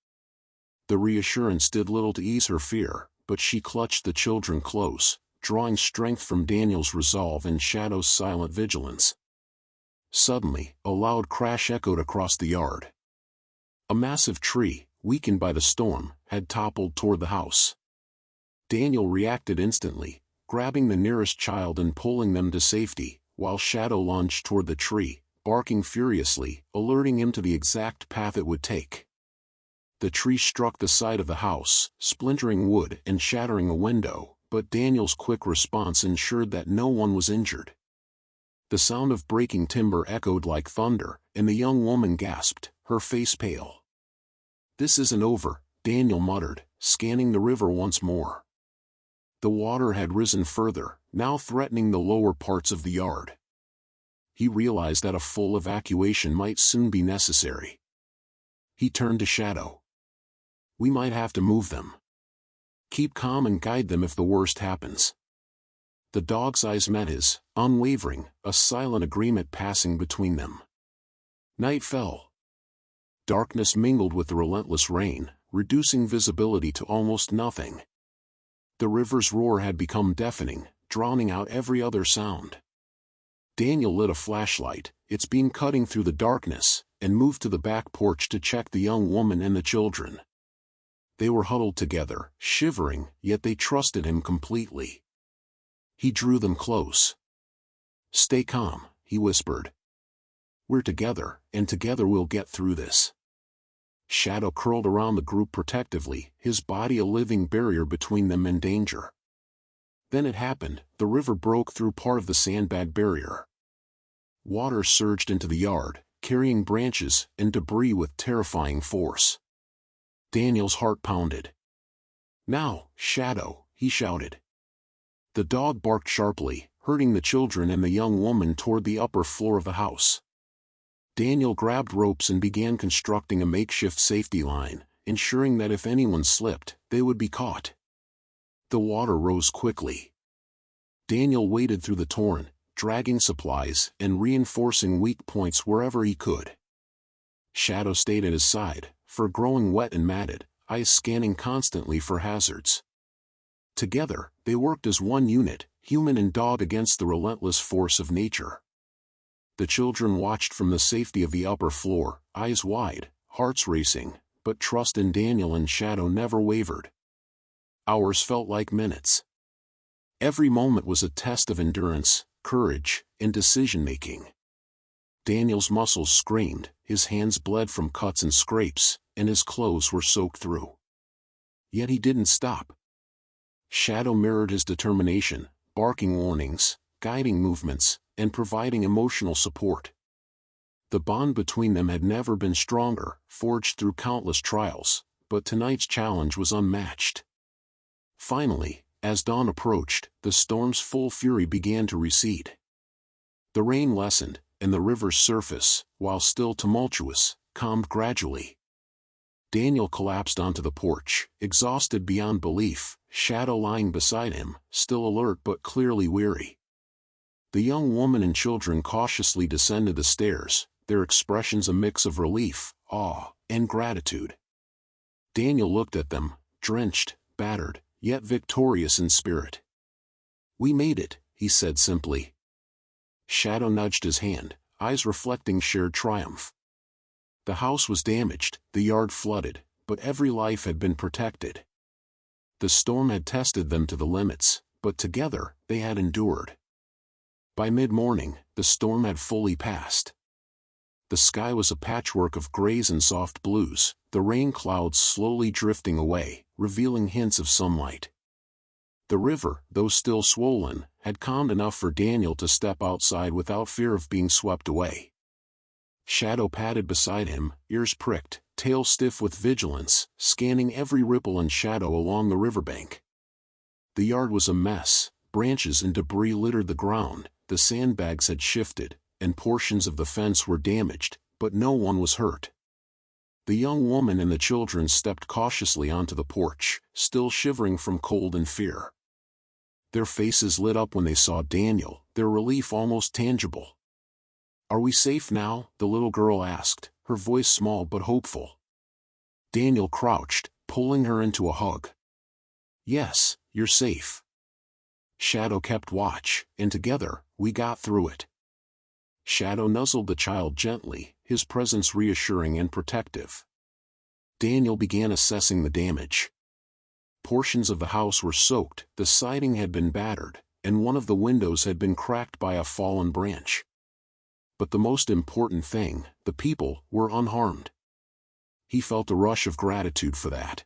The reassurance did little to ease her fear, but she clutched the children close, drawing strength from Daniel's resolve and Shadow's silent vigilance. Suddenly, a loud crash echoed across the yard. A massive tree, weakened by the storm, had toppled toward the house. Daniel reacted instantly, grabbing the nearest child and pulling them to safety, while Shadow lunged toward the tree, barking furiously, alerting him to the exact path it would take. The tree struck the side of the house, splintering wood and shattering a window, but Daniel's quick response ensured that no one was injured. The sound of breaking timber echoed like thunder, and the young woman gasped, her face pale. "This isn't over," Daniel muttered, scanning the river once more. The water had risen further, now threatening the lower parts of the yard. He realized that a full evacuation might soon be necessary. He turned to Shadow. "We might have to move them. Keep calm and guide them if the worst happens." The dog's eyes met his, unwavering, a silent agreement passing between them. Night fell. Darkness mingled with the relentless rain, reducing visibility to almost nothing. The river's roar had become deafening, drowning out every other sound. Daniel lit a flashlight, its beam cutting through the darkness, and moved to the back porch to check the young woman and the children. They were huddled together, shivering, yet they trusted him completely. He drew them close. "Stay calm," he whispered. "We're together, and together we'll get through this." Shadow curled around the group protectively, his body a living barrier between them and danger. Then it happened, the river broke through part of the sandbag barrier. Water surged into the yard, carrying branches and debris with terrifying force. Daniel's heart pounded. "Now, Shadow," he shouted. The dog barked sharply, herding the children and the young woman toward the upper floor of the house. Daniel grabbed ropes and began constructing a makeshift safety line, ensuring that if anyone slipped, they would be caught. The water rose quickly. Daniel waded through the torrent, dragging supplies and reinforcing weak points wherever he could. Shadow stayed at his side, fur growing wet and matted, eyes scanning constantly for hazards. Together, they worked as one unit, human and dog, against the relentless force of nature. The children watched from the safety of the upper floor, eyes wide, hearts racing, but trust in Daniel and Shadow never wavered. Hours felt like minutes. Every moment was a test of endurance, courage, and decision-making. Daniel's muscles screamed, his hands bled from cuts and scrapes, and his clothes were soaked through. Yet he didn't stop. Shadow mirrored his determination, barking warnings, guiding movements, and providing emotional support. The bond between them had never been stronger, forged through countless trials, but tonight's challenge was unmatched. Finally, as dawn approached, the storm's full fury began to recede. The rain lessened, and the river's surface, while still tumultuous, calmed gradually. Daniel collapsed onto the porch, exhausted beyond belief, Shadow lying beside him, still alert but clearly weary. The young woman and children cautiously descended the stairs, their expressions a mix of relief, awe, and gratitude. Daniel looked at them, drenched, battered, yet victorious in spirit. "We made it," he said simply. Shadow nudged his hand, eyes reflecting shared triumph. The house was damaged, the yard flooded, but every life had been protected. The storm had tested them to the limits, but together, they had endured. By mid-morning, the storm had fully passed. The sky was a patchwork of grays and soft blues, the rain clouds slowly drifting away, revealing hints of sunlight. The river, though still swollen, had calmed enough for Daniel to step outside without fear of being swept away. Shadow padded beside him, ears pricked, tail stiff with vigilance, scanning every ripple and shadow along the riverbank. The yard was a mess, branches and debris littered the ground, the sandbags had shifted, and portions of the fence were damaged, but no one was hurt. The young woman and the children stepped cautiously onto the porch, still shivering from cold and fear. Their faces lit up when they saw Daniel, their relief almost tangible. "Are we safe now?" the little girl asked, her voice small but hopeful. Daniel crouched, pulling her into a hug. "Yes, you're safe." Shadow kept watch, and together, we got through it. Shadow nuzzled the child gently, his presence reassuring and protective. Daniel began assessing the damage. Portions of the house were soaked, the siding had been battered, and one of the windows had been cracked by a fallen branch. But the most important thing, the people, were unharmed. He felt a rush of gratitude for that.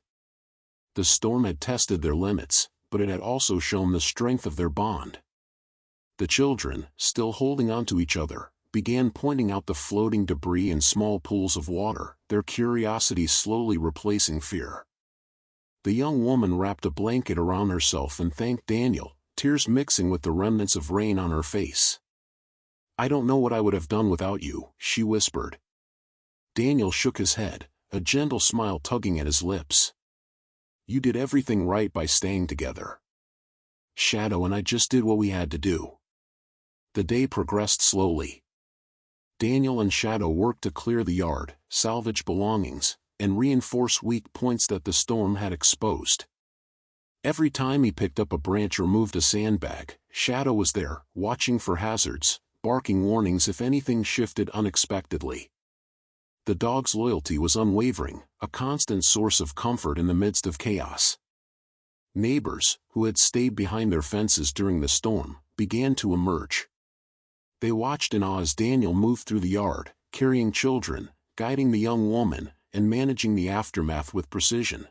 The storm had tested their limits, but it had also shown the strength of their bond. The children, still holding on to each other, began pointing out the floating debris and small pools of water, their curiosity slowly replacing fear. The young woman wrapped a blanket around herself and thanked Daniel, tears mixing with the remnants of rain on her face. "I don't know what I would have done without you," she whispered. Daniel shook his head, a gentle smile tugging at his lips. "You did everything right by staying together. Shadow and I just did what we had to do." The day progressed slowly. Daniel and Shadow worked to clear the yard, salvage belongings, and reinforce weak points that the storm had exposed. Every time he picked up a branch or moved a sandbag, Shadow was there, watching for hazards, barking warnings if anything shifted unexpectedly. The dog's loyalty was unwavering, a constant source of comfort in the midst of chaos. Neighbors, who had stayed behind their fences during the storm, began to emerge. They watched in awe as Daniel moved through the yard, carrying children, guiding the young woman, and managing the aftermath with precision.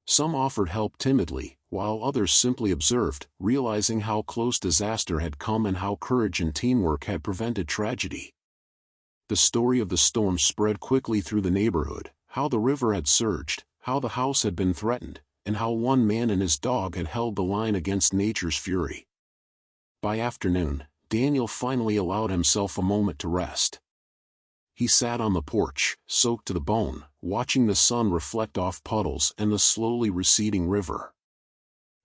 Some offered help timidly, while others simply observed, realizing how close disaster had come and how courage and teamwork had prevented tragedy. The story of the storm spread quickly through the neighborhood, how the river had surged, how the house had been threatened, and how one man and his dog had held the line against nature's fury. By afternoon, Daniel finally allowed himself a moment to rest. He sat on the porch, soaked to the bone, watching the sun reflect off puddles and the slowly receding river.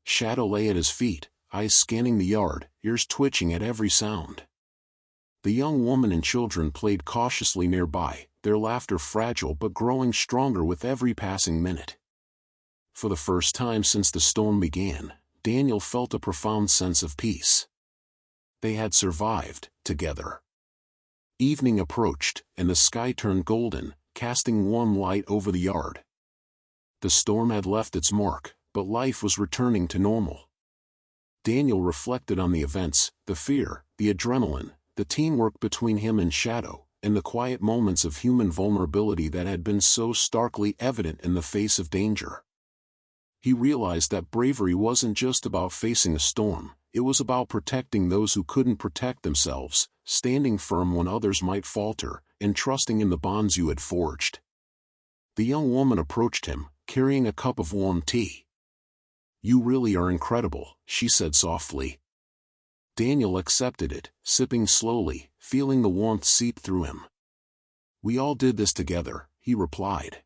Shadow lay at his feet, eyes scanning the yard, ears twitching at every sound. The young woman and children played cautiously nearby, their laughter fragile but growing stronger with every passing minute. For the first time since the storm began, Daniel felt a profound sense of peace. They had survived, together. Evening approached, and the sky turned golden, casting warm light over the yard. The storm had left its mark, but life was returning to normal. Daniel reflected on the events, the fear, the adrenaline, the teamwork between him and Shadow, and the quiet moments of human vulnerability that had been so starkly evident in the face of danger. He realized that bravery wasn't just about facing a storm, it was about protecting those who couldn't protect themselves, standing firm when others might falter, and trusting in the bonds you had forged. The young woman approached him, carrying a cup of warm tea. "You really are incredible," she said softly. Daniel accepted it, sipping slowly, feeling the warmth seep through him. "We all did this together," he replied.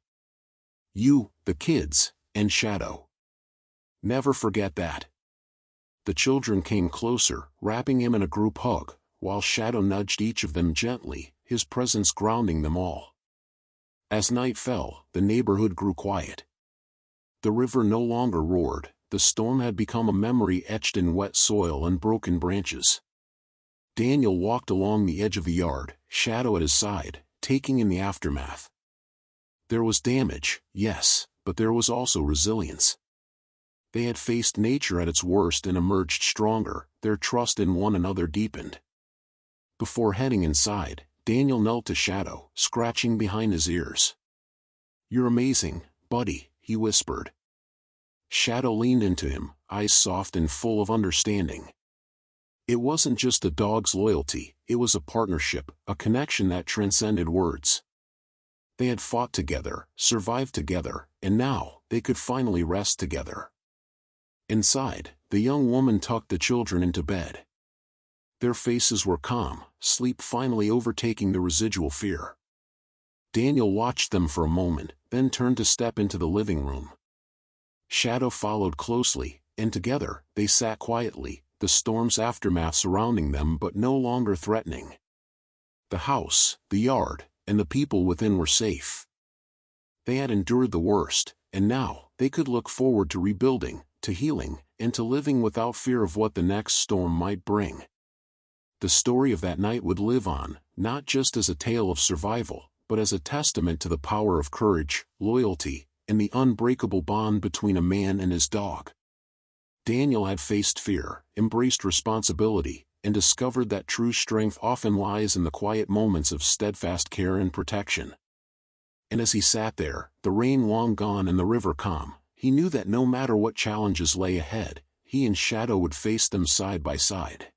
"You, the kids, and Shadow. Never forget that." The children came closer, wrapping him in a group hug, while Shadow nudged each of them gently, his presence grounding them all. As night fell, the neighborhood grew quiet. The river no longer roared, the storm had become a memory etched in wet soil and broken branches. Daniel walked along the edge of the yard, Shadow at his side, taking in the aftermath. There was damage, yes, but there was also resilience. They had faced nature at its worst and emerged stronger, their trust in one another deepened. Before heading inside, Daniel knelt to Shadow, scratching behind his ears. "You're amazing, buddy," he whispered. Shadow leaned into him, eyes soft and full of understanding. It wasn't just a dog's loyalty, it was a partnership, a connection that transcended words. They had fought together, survived together, and now, they could finally rest together. Inside, the young woman tucked the children into bed. Their faces were calm, sleep finally overtaking the residual fear. Daniel watched them for a moment, then turned to step into the living room. Shadow followed closely, and together, they sat quietly, the storm's aftermath surrounding them but no longer threatening. The house, the yard, and the people within were safe. They had endured the worst, and now, they could look forward to rebuilding, to healing, and to living without fear of what the next storm might bring. The story of that night would live on, not just as a tale of survival, but as a testament to the power of courage, loyalty, and the unbreakable bond between a man and his dog. Daniel had faced fear, embraced responsibility, and discovered that true strength often lies in the quiet moments of steadfast care and protection. And as he sat there, the rain long gone and the river calm, he knew that no matter what challenges lay ahead, he and Shadow would face them side by side.